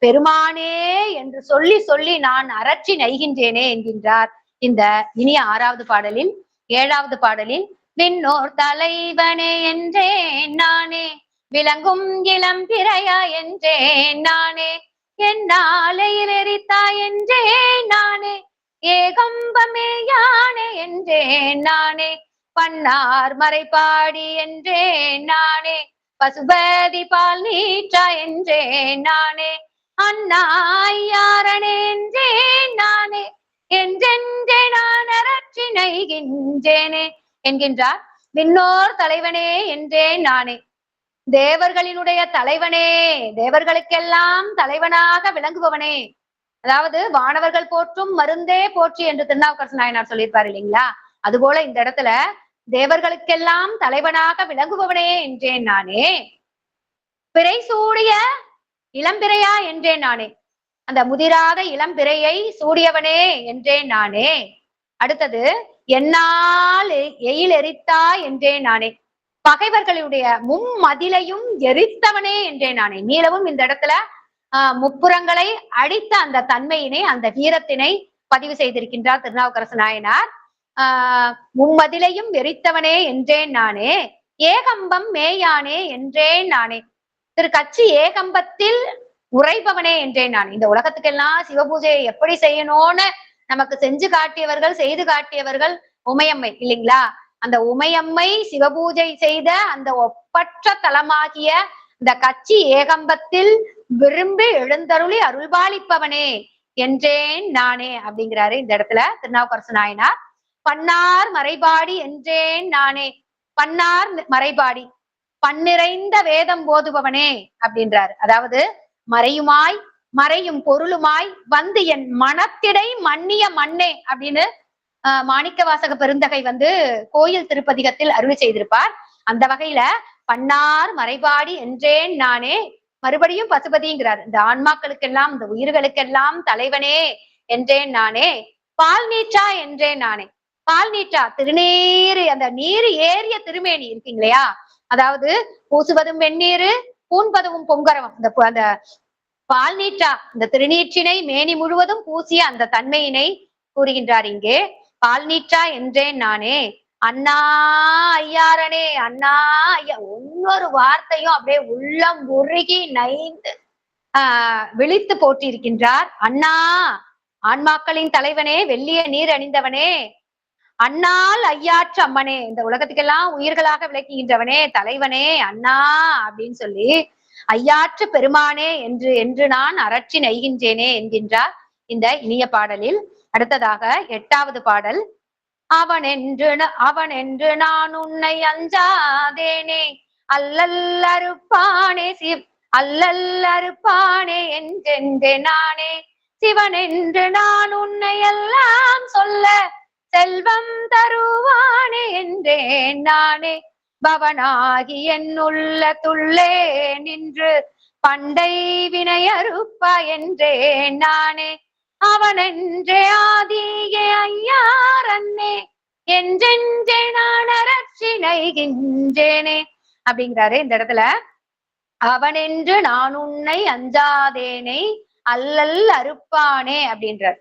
பெருமானே என்று சொல்லி சொல்லி நான் அரற்றி நெய்கின்றேனே என்கின்றார் இந்த இனிய 6வது பாடலில். 7வது பாடலில் விண்ணோர் தலைவனே என்றேன் நானே, விளங்கும் இளம் பிறையா என்றேன் நானே, என்னாலையில் எரித்தாய் என்றேன் நானே, ஏகம்பமே யானே என்றேன் நானே, பன்னார் மறைபாடி என்றேன் நானே, பசுபதி பால் நீற்றா என்றேன் நானே, அண்ணாயாரணே என்றேன் நானே, என்றென்றே நான் அரற்றி நெய்கின்றேனே என்கின்றார். விண்ணோர் தலைவனே என்றேன் நானே, தேவர்களினுடைய தலைவனே, தேவர்களுக்கெல்லாம் தலைவனாக விளங்குபவனே, அதாவது வானவர்கள் போற்றும் மருந்தே போற்றி என்று திருநாவுக்கரசு நாயனார் சொல்லியிருப்பார் இல்லைங்களா? அதுபோல இந்த இடத்துல தேவர்களுக்கெல்லாம் தலைவனாக விளங்குபவனே என்றேன் நானே, பிறை சூடிய இளம்பிறையா என்றேன் நானே, அந்த முதிராத இளம்பிறையை சூடியவனே என்றேன் நானே. அடுத்தது என்னால் எயில் எரித்தா என்றேன் நானே, பகைவர்களுடைய மும்மதிலையும் எரித்தவனே என்றேன் நானே. மீளவும் இந்த இடத்துல முப்புறங்களை அடித்த அந்த தன்மையினை, அந்த வீரத்தினை பதிவு செய்திருக்கின்றார் திருநாவுக்கரசு நாயனார். மும்மதிலையும் எரித்தவனே என்றேன் நானே, ஏகம்பம் மேயானே என்றேன் நானே, திரு கச்சி ஏகம்பத்தில் உரைபவனே என்றேன் நான். இந்த உலகத்துக்கெல்லாம் சிவபூஜையை எப்படி செய்யணும்னு நமக்கு செஞ்சு காட்டியவர்கள், செய்து காட்டியவர்கள் உமையம்மை இல்லைங்களா? அந்த உமையம்மை சிவபூஜை செய்த அந்த ஒப்பற்ற தலமாகிய இந்த கச்சி ஏகம்பத்தில் விரும்பி எழுந்தருளி அருள்பாலிப்பவனே என்றேன் நானே அப்படிங்கிறாரு இந்த இடத்துல திருநாவுக்கரசு நாயனார். பன்னார் மறைபாடி என்றேன் நானே, பன்னார் மறைபாடி, பன்னிறைந்த வேதம் போதுபவனே அப்படின்றாரு. அதாவது மறையுமாய் மறையும் பொருளுமாய் வந்து என் மனத்திடை மன்னிய மண்ணே அப்படின்னு மாணிக்க வாசக பெருந்தகை கோயில் திருப்பதிகத்தில் அருளி செய்திருப்பார். அந்த வகையில பன்னார் மறைபாடி என்றேன் நானே, மறுபடியும் பசுபதிங்கிறார். இந்த ஆன்மாக்களுக்கெல்லாம், இந்த உயிர்களுக்கெல்லாம் தலைவனே என்றேன் நானே, பால் நீற்றா என்றேன் நானே. பால் நீற்றா திருநீர், அந்த நீர் ஏறிய திருமேனி இருக்கீங்க இல்லையா? அதாவது பூசுவதும் வெந்நீரு, பூன்பதுவும் பொங்கரவம், அந்த பால் நீற்றா இந்த திருநீற்றினை மேனி முழுவதும் பூசிய அந்த தன்மையினை கூறுகின்றார் இங்கே. பால் நீற்றா என்றேன் நானே, அண்ணா ஐயாரனே, அண்ணா ஐயா, ஒன்னொரு வார்த்தையும் அப்படியே உள்ளம் உருகி நைந்து விழித்து போற்றியிருக்கின்றார். அண்ணா, ஆன்மாக்களின் தலைவனே, வெள்ளிய நீர் அணிந்தவனே, அண்ணால் ஐயாற்று அம்மனே, இந்த உலகத்துக்கெல்லாம் உயிர்களாக விளக்குகின்றவனே, தலைவனே, அண்ணா அப்படின்னு சொல்லி ஐயாற்று பெருமானே என்று என்று நான் அரற்றி நெய்கின்றேனே என்கின்றார் இந்த இனிய பாடலில். அடுத்ததாக 8வது பாடல். அவன் என்று நான் உன்னை அஞ்சாதேனே, அல்லல் அறுப்பானே அல்லல் அறுப்பானே என்றென்றே நானே, சிவன் என்று நான் உன்னை எல்லாம் சொல்ல செல்வம் தருவானே என்றேன் நானே, பவனாகி என் உள்ளத்துள்ளே நின்று பண்டை வினையறுப்ப என்றேன் நானே, அவனென்றே ஆதியே ஐயாரன்னே, என்றென்றே நான் அரற்றி நெய்கின்றேனே அப்படிங்கிறாரு இந்த இடத்துல. அவனென்று நான் உன்னை அஞ்சாதேனை அல்லல் அறுப்பானே அப்படின்றார்.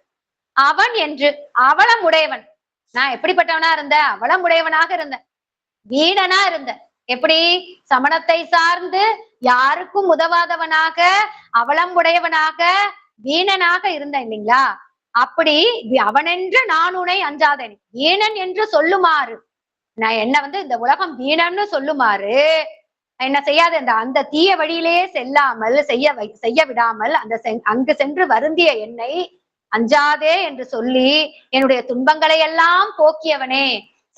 அவன் என்று அவலமுடையவன், நான் எப்படிப்பட்டவனா இருந்தேன்? அவலமுடையவனாக இருந்தேன், வீணனா இருந்தேன். எப்படி? சமணத்தை சார்ந்து யாருக்கும் உதவாதவனாக, அவலம் உடையவனாக, வீணனாக இருந்தேன் இல்லைங்களா? அப்படி அவனென்று நான் உன்னை அஞ்சாதேன், வீணன் என்று சொல்லுமாறு, நான் என்ன இந்த உலகம் வீணன்னு சொல்லுமாறு என்ன செய்யாத அந்த தீய வழியிலேயே செல்லாமல் செய்ய விடாமல் அங்கு சென்று வருந்திய என்னை அஞ்சாதே என்று சொல்லி என்னுடைய துன்பங்களை எல்லாம் போக்கியவனே,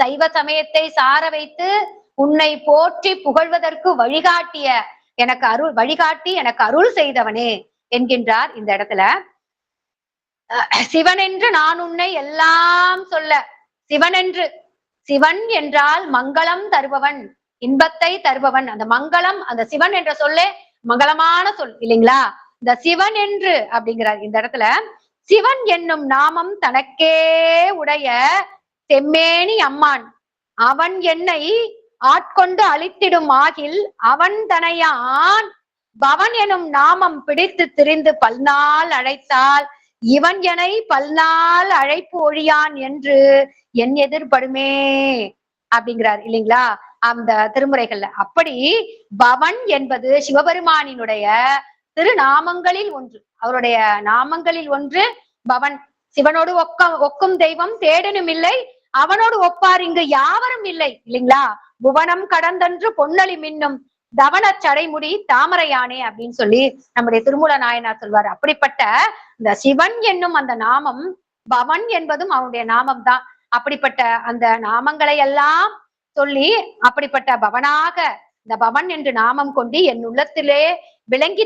சைவ சமயத்தை சார வைத்து உன்னை போற்றி புகழ்வதற்கு வழிகாட்டி எனக்கு அருள் செய்தவனே என்கின்றார் இந்த இடத்துல. சிவன் என்று நான் உன்னை எல்லாம் சொல்ல, சிவன் என்றால் மங்களம் தருபவன், இன்பத்தை தருபவன். அந்த மங்களம், அந்த சிவன் என்ற சொல்லே மங்களமான சொல் இல்லைங்களா? இந்த சிவன் என்று அப்படிங்கிறார் இந்த இடத்துல. சிவன் என்னும் நாமம் தனக்கே உடைய செம்மேனி அம்மான் அவன் என்னை ஆட்கொண்டு அழித்திடும் ஆகில் அவன் தனையான் பவன் எனும் நாமம் பிடித்து திரிந்து பல்நாள் அழைத்தால் இவன் எனை பல்நாள் அழைப்பு ஒழியான் என்று என் எதிர்படுமே அப்படிங்கிறார் இல்லைங்களா அந்த திருமுறைகள்ல. அப்படி பவன் என்பது சிவபெருமானினுடைய திருநாமங்களில் ஒன்று, அவருடைய நாமங்களில் ஒன்று பவன். சிவனோடு ஒக்கும் தெய்வம் தேடனும் இல்லை, அவனோடு ஒப்பார் இங்கு யாவரும் இல்லை இல்லைங்களா. புவனம் கடந்தன்று பொன்னலி மின்னும் தவன சடைமுடி தாமரையானே அப்படின்னு சொல்லி நம்முடைய திருமூல நாயனார் சொல்வார். அப்படிப்பட்ட இந்த சிவன் என்னும் அந்த நாமம், பவன் என்பதும் அவனுடைய நாமம் தான். அப்படிப்பட்ட அந்த நாமங்களை எல்லாம் சொல்லி அப்படிப்பட்ட பவனாக இந்த பவன் என்று நாமம் கொண்டு என் உள்ளத்திலே விளங்கி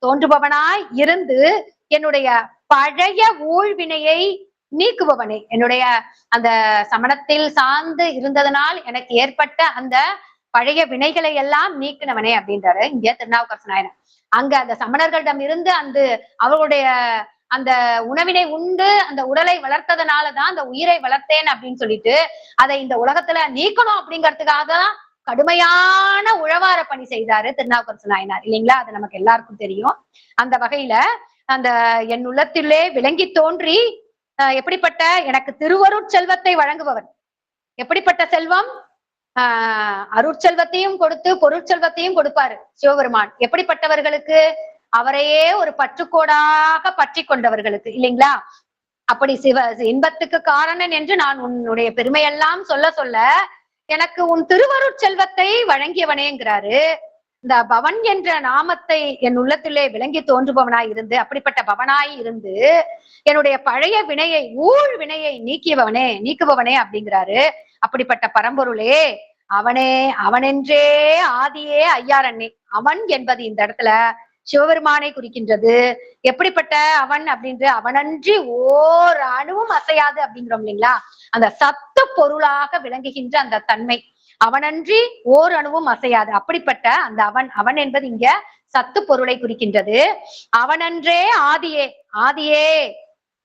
தோன்றுபவனாய் இருந்து என்னுடைய பழைய ஊழ்வினையை நீக்குபவனே, என்னுடைய அந்த சமணத்தில் சார்ந்து இருந்ததனால் எனக்கு ஏற்பட்ட அந்த பழைய வினைகளை எல்லாம் நீக்கினவனே அப்படின்றாரு இங்க திருநாவுக்கரசு நாயனார். அங்க அந்த சமணர்களிடம் இருந்து அவர்களுடைய அந்த உணவினை உண்டு அந்த உடலை வளர்த்ததுனாலதான் அந்த உயிரை வளர்த்தேன் அப்படின்னு சொல்லிட்டு அதை இந்த உலகத்துல நீக்கணும் அப்படிங்கிறதுக்காக தான் கடுமையான உழவார பணி செய்தாரு திருநாவுக்கரசு நாயனார் இல்லைங்களா. அது நமக்கு எல்லாருக்கும் தெரியும். அந்த வகையில அந்த என் உள்ளத்திலே விளங்கி தோன்றி எப்படிப்பட்ட எனக்கு திருவருட்செல்வத்தை வழங்குபவர். எப்படிப்பட்ட செல்வம்? அருட்செல்வத்தையும் கொடுத்து பொருட்செல்வத்தையும் கொடுப்பாரு சிவபெருமான். எப்படிப்பட்டவர்களுக்கு? அவரையே ஒரு பற்றுக்கோடாக பற்றி கொண்டவர்களுக்கு இல்லைங்களா. அப்படி இன்பத்துக்கு காரணன் என்று நான் உன்னுடைய பெருமையெல்லாம் சொல்ல சொல்ல எனக்கு உன் திருவருட்செல்வத்தை வழங்கியவனேங்கிறாரு. இந்த பவன் என்ற நாமத்தை என் உள்ளத்திலே விளங்கி தோன்றுபவனாய் இருந்து, அப்படிப்பட்ட பவனாய் இருந்து என்னுடைய பழைய வினையை வினையை நீக்குபவனே அப்படிங்கிறாரு. அப்படிப்பட்ட பரம்பொருளே அவனென்றே ஆதியே ஐயாரண்ணே. அவன் என்பது இந்த இடத்துல சிவபெருமானை குறிக்கின்றது. எப்படிப்பட்ட அவன் அப்படின்ற அவனன்றி ஓர் அணுவும் அசையாது அப்படிங்கிறோம் இல்லைங்களா. அந்த சத்து பொருளாக விளங்குகின்ற அந்த தன்மை, அவனன்றி ஓர் அணுவும் அசையாது. அப்படிப்பட்ட அந்த அவன் என்பது இங்க சத்து பொருளை குறிக்கின்றது. அவனன்றே ஆதியே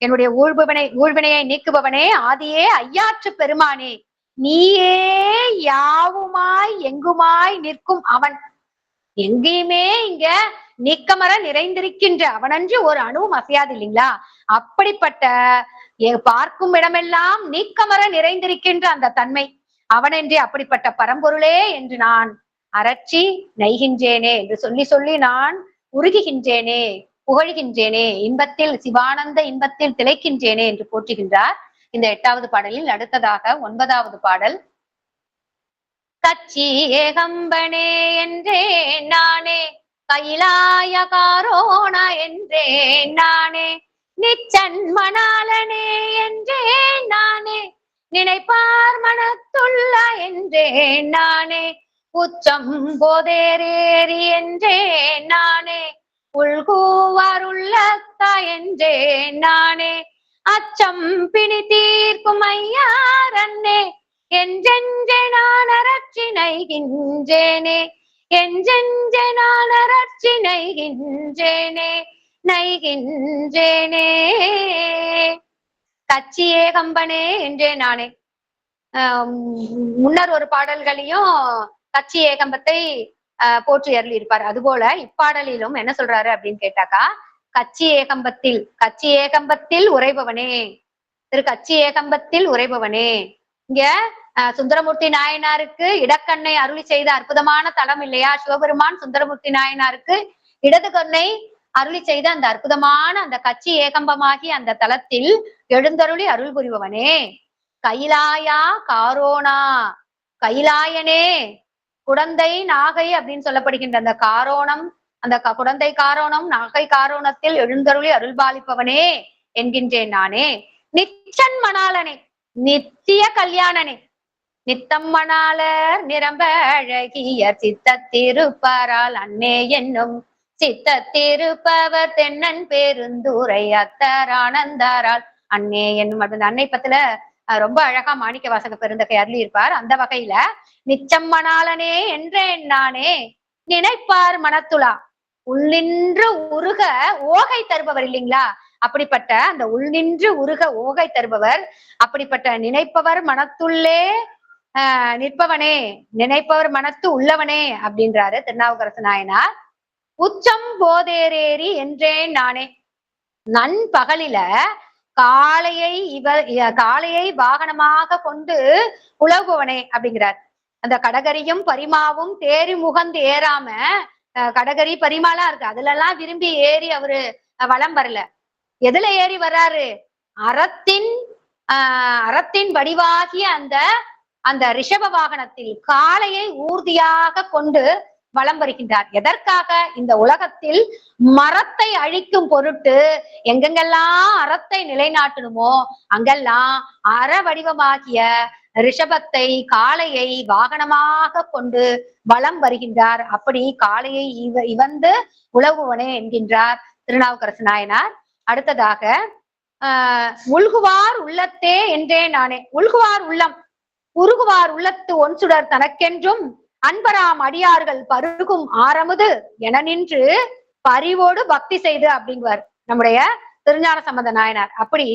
என்னுடைய ஊழ்வினையை நீக்குபவனே, ஆதியே ஐயாற்று பெருமானே, நீயே யாவுமாய் எங்குமாய் நிற்கும் அவன். எங்கேயுமே இங்க நீக்கமர நிறைந்திருக்கின்ற அவனன்று ஒரு அணுவும் அசையாது இல்லைங்களா. அப்படிப்பட்ட பார்க்கும் இடமெல்லாம் நீக்கமர நிறைந்திருக்கின்ற அந்த தன்மை அவனென்றே அப்படிப்பட்ட பரம்பொருளே என்று நான் அரற்றி நெய்கின்றேனே என்று சொல்லி சொல்லி நான் உருகுகின்றேனே, புகழ்கின்றேனே, இன்பத்தில் சிவானந்த இன்பத்தில் திளைக்கின்றேனே என்று போற்றுகின்றார் இந்த 8வது பாடலில். அடுத்ததாக 9வது பாடல். கச்சி ஏகம்பனே என்றே நானே, கைலாய காரோணா என்றே நானே, நிச்சன்மணாலனே என்றே நானே, நினைப்பார் மனத்துள்ள என்றே நானே, உச்சம் போதேரேறி என்றே நானே, உள்கூவாருள்ளத்தா என்றே நானே, அச்சம் பிணி தீர்க்கும் ஐயாரன்னே, என்றென்றே நான் அரற்றி நைகின்றேனே, என்றென்றே நான் அரற்றி நைகின்றேனே. கச்சி ஏகம்பனே என்றே நானே. முன்னர் ஒரு பாடல்களையும் கச்சி ஏகம்பத்தை போற்றி அருளி இருப்பார். அதுபோல இப்பாடலிலும் என்ன சொல்றாரு அப்படின்னு கேட்டாக்கா, கச்சி ஏகம்பத்தில் உரைபவனே, கச்சி ஏகம்பத்தில் உரைபவனே. இங்க சுந்தரமூர்த்தி நாயனாருக்கு இடக்கண்ணை அருளி செய்த அற்புதமான தலம் இல்லையா சிவபெருமான். சுந்தரமூர்த்தி நாயனாருக்கு இடது கண்ணை அருளி செய்த அந்த அற்புதமான அந்த கச்சி ஏகம்பமாகி அந்த தலத்தில் எழுந்தருளி அருள் புரிபவனே, கைலாயா காரோணா, கைலாயனே, குடந்தை நாகை அப்படின்னு சொல்லப்படுகின்ற அந்த காரோணம், அந்த குடந்தை காரோணம் நாகை காரோணத்தில் எழுந்தருளி அருள்பாலிப்பவனே என்கின்றேன் நானே. நிச்சன் மணாலனே, நித்திய கல்யாணனே, நித்தம் மணாலர் நிரம்ப அழகிய சித்தத்திருப்பாரால் அன்னே என்னும் சித்தத்திருப்பவர் தென்னன் பெருந்துரை அத்தர் ஆனந்தாரால் அன்னே என்னும் அப்படின்னு அன்னை பத்துல ரொம்ப அழகா மாணிக்க வாசக பெருந்தகை அருளி இருப்பார். அந்த வகையில நிச்சம் மணாலனே என்றேன் நானே, நினைப்பார் மனத்துலா, உள்ளின்று உருக ஓகை தருபவர் இல்லைங்களா. அப்படிப்பட்ட அந்த உள் நின்று உருக ஓகை தருபவர், அப்படிப்பட்ட நினைப்பவர் மனத்துள்ளே நிற்பவனே, நினைப்பவர் மனத்து உள்ளவனே அப்படின்றாரு திருநாவுக்கரசு நாயனார். உச்சம் போதேரேறி என்றேன் நானே. நண்பகலில காளையை வாகனமாக கொண்டு உலகுவனே அப்படிங்கிறார். அந்த கடகரியும் பரிமாவும் தேறி முகந்து ஏறாம, கடகரி பரிமாலாம் இருக்கு, அதுல எல்லாம் விரும்பி ஏறி அவரு வலம் வரல. எதுல ஏறி வர்றாரு? அறத்தின் வடிவாகிய அந்த ரிஷப வாகனத்தில் காளையை ஊர்தியாக கொண்டு வலம் வருகின்றார். எதற்காக? இந்த உலகத்தில் மரத்தை அழிக்கும் பொருட்டு எங்கெங்கெல்லாம் அறத்தை நிலைநாட்டணுமோ அங்கெல்லாம் அற வடிவமாகிய ரிஷபத்தை, காளையை வாகனமாக கொண்டு வலம் வருகின்றார். அப்படி காளையை இவந்து உலகுவனே என்கின்றார் திருநாவுக்கரசு நாயனார். அடுத்ததாக உள்குவார் உள்ளத்தே என்றே நானே. உள்குவார் உள்ளம், உருகுவார் உள்ளத்து ஒன்சுடர் தனக்கென்றும் அன்பராம் அடியார்கள் பருகும் ஆரமுது என நின்று பரிவோடு பக்தி செய்து அப்படிங்குவார் நம்முடைய திருஞான சம்பந்த நாயனார். அப்படி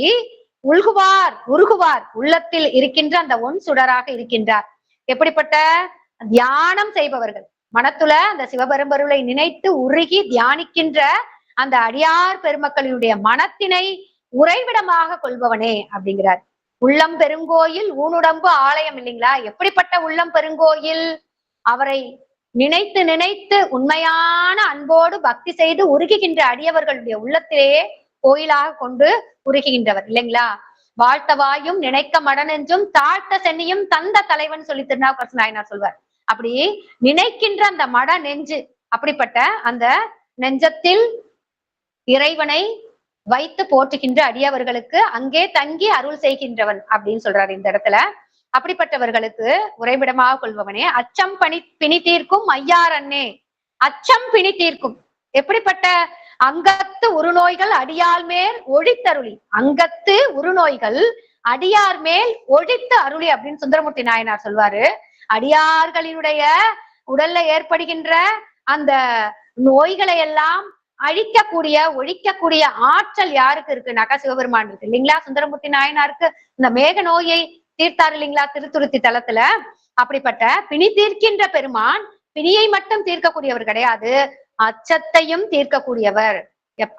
உள்குவார் உருகுவார் உள்ளத்தில் இருக்கின்ற அந்த ஒன் சுடராக இருக்கின்றார். எப்படிப்பட்ட தியானம் செய்பவர்கள், மனத்துல அந்த சிவபெரும்பொருளை நினைத்து உருகி தியானிக்கின்ற அந்த அடியார் பெருமக்களுடைய மனத்தினை உறைவிடமாக கொள்பவனே அப்படிங்கிறார். உள்ளம் பெருங்கோயில் ஊனுடம்பு ஆலயம் இல்லைங்களா? எப்படிப்பட்ட உள்ளம் பெருங்கோயில்? அவரை நினைத்து நினைத்து உண்மையான அன்போடு பக்தி செய்து உருகுகின்ற அடியவர்களுடைய உள்ளத்திலேயே கோயிலாக கொண்டு உருகுகின்றவர் இல்லைங்களா? வாழ்த்த வாயும் நினைக்க மடனெஞ்சும் தாழ்த்த சென்னியும் தந்த தலைவன் சொல்லி திருநாவுக்கரசு நாயனார் சொல்வார். அப்படி நினைக்கின்ற அந்த மட நெஞ்சு, அப்படிப்பட்ட அந்த நெஞ்சத்தில் இறைவனை வைத்து போற்றுகின்ற அடியவர்களுக்கு அங்கே தங்கி அருள் செய்கின்றவன் அப்படின்னு சொல்றாரு இந்த இடத்துல. அப்படிப்பட்டவர்களுக்கு உறைவிடமாக கொள்பவனே. அச்சம் பிணி தீர்க்கும் ஐயார் அண்ணே. அச்சம் பிணி தீர்க்கும். எப்படிப்பட்ட அங்கத்து உருநோய்கள் அடியார் மேல் ஒழித்தருளி, அங்கத்து உருநோய்கள் அடியார் மேல் ஒழித்து அருளி அப்படின்னு சுந்தரமூர்த்தி நாயனார் சொல்வாரு. அடியார்களினுடைய உடல்ல ஏற்படுகின்ற அந்த நோய்களை எல்லாம் ஒழிக்கக்கூடிய ஆற்றல் யாருக்கு இருக்குனாக்கா சிவபெருமான் இருக்கு இல்லைங்களா? சுந்தரமூர்த்தி நாயனாருக்கு இந்த மேக நோயை தீர்த்தார் இல்லைங்களா திருத்துருத்தி தலத்துல. அப்படிப்பட்ட பிணி தீர்க்கின்ற பெருமான் பிணியை மட்டும் தீர்க்கக்கூடியவர் கிடையாது, அச்சத்தையும் தீர்க்கக்கூடியவர்,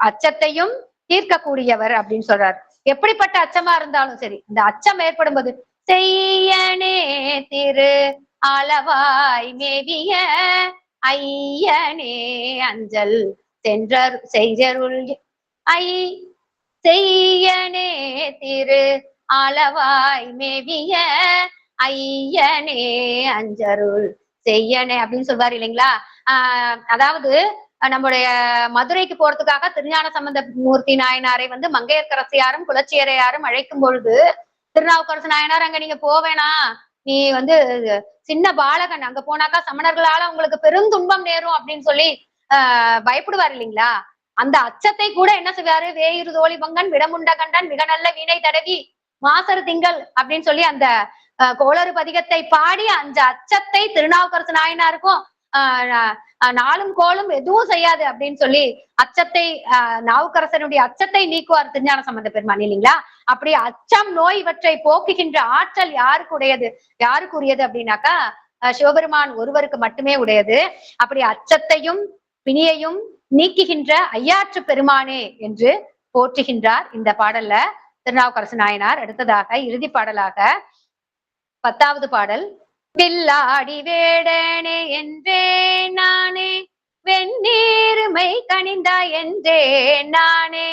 அச்சத்தையும் தீர்க்கக்கூடியவர் அப்படின்னு சொல்றாரு. எப்படிப்பட்ட அச்சமா இருந்தாலும் சரி, இந்த அச்சம் ஏற்படும் போது செய்யனே திரு அளவாய் மேவிய ஐயனே அஞ்சல் செய்யருள் செய்யனே திரு அளவாய் மேவிய ஐயனே அஞ்சருள் செய்யனே அப்படின்னு சொல்வாரு இல்லைங்களா? அதாவது நம்முடைய மதுரைக்கு போறதுக்காக திருஞான சம்பந்த மூர்த்தி நாயனாரை மங்கையர்க்கரசியாரும் குலச்சியரையாரும் அழைக்கும் பொழுது திருநாவுக்கரசு நாயனார், அங்க நீங்க போவேனா, நீ சின்ன பாலகன், அங்க போனாக்கா சமணர்களால உங்களுக்கு பெருந்துன்பம் நேரும் அப்படின்னு சொல்லி பயப்படுவார் இல்லைங்களா? அந்த அச்சத்தை கூட என்ன செய்வாரு? வேயிறு தோழி பங்கன் விடமுண்ட கண்டன் மிக நல்ல வீணை தடவி மாசரு திங்கள் அப்படின்னு சொல்லி அந்த கோளறு பதிகத்தை பாடி அந்த அச்சத்தை திருநாவுக்கரசு நாயனாருக்கும் நாளும் கோளும் எதுவும் செய்யாது அப்படின்னு சொல்லி அச்சத்தை நாவுக்கரசனுடைய அச்சத்தை நீக்குவார் திருஞான சம்பந்த பெருமான் இல்லைங்களா? அப்படி அச்சம் நோய் இவற்றை போக்குகின்ற ஆற்றல் யாருக்கு உரியது அப்படின்னாக்கா சிவபெருமான் ஒருவருக்கு மட்டுமே உடையது. அப்படி அச்சத்தையும் பிணியையும் நீக்குகின்ற ஐயாற்று பெருமானே என்று போற்றுகின்றார் இந்த பாடல்ல திருநாவுக்கரசு நாயனார். அடுத்ததாக இறுதி பாடலாக 10வது பாடல். வில்லாடி வேடனே என்றே நானே, வெந்நீருமை கனிந்தா என்றே நானே,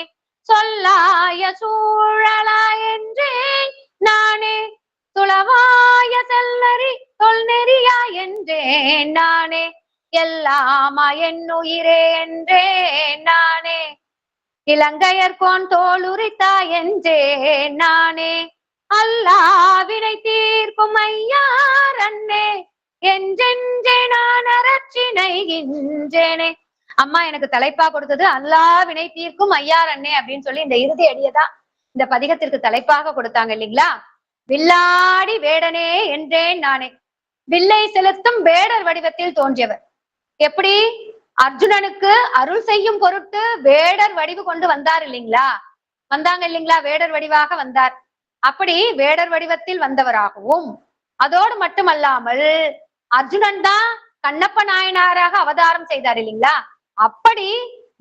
சொல்லாய சூழலா என்றே நானே, துளவாய செல்லரி தொல்நெறியா என்றே நானே, எல்லாமா என்னுயிரே என்றே நானே, இலங்கையர்கோன் தோளுரித்தா என்றே நானே, அல்லாவினை தீர்க்கும் ஐயார் அண்ணே என்றென்றே நான் அரற்றினைகின்றேனே. அம்மா எனக்கு தலைப்பா கொடுத்தது அல்லாவினை தீர்க்கும் ஐயார் அண்ணே அப்படின்னு சொல்லி இந்த இறுதி அடியதான் இந்த பதிகத்திற்கு தலைப்பாக கொடுத்தாங்க இல்லைங்களா? வில்லாடி வேடனே என்றேன் நானே. வில்லை செலுத்தும் வேடர் வடிவத்தில் தோன்றியவர். எப்படி அர்ஜுனனுக்கு அருள் செய்யும் பொருட்டு வேடர் வடிவு கொண்டு வந்தார் இல்லைங்களா? வந்தாங்க இல்லைங்களா, வேடர் வடிவாக வந்தார். அப்படி வேடர் வடிவத்தில் வந்தவராகவும், அதோடு மட்டுமல்லாமல் அர்ஜுனன் தான் கண்ணப்ப நாயனாராக அவதாரம் செய்தார் இல்லைங்களா, அப்படி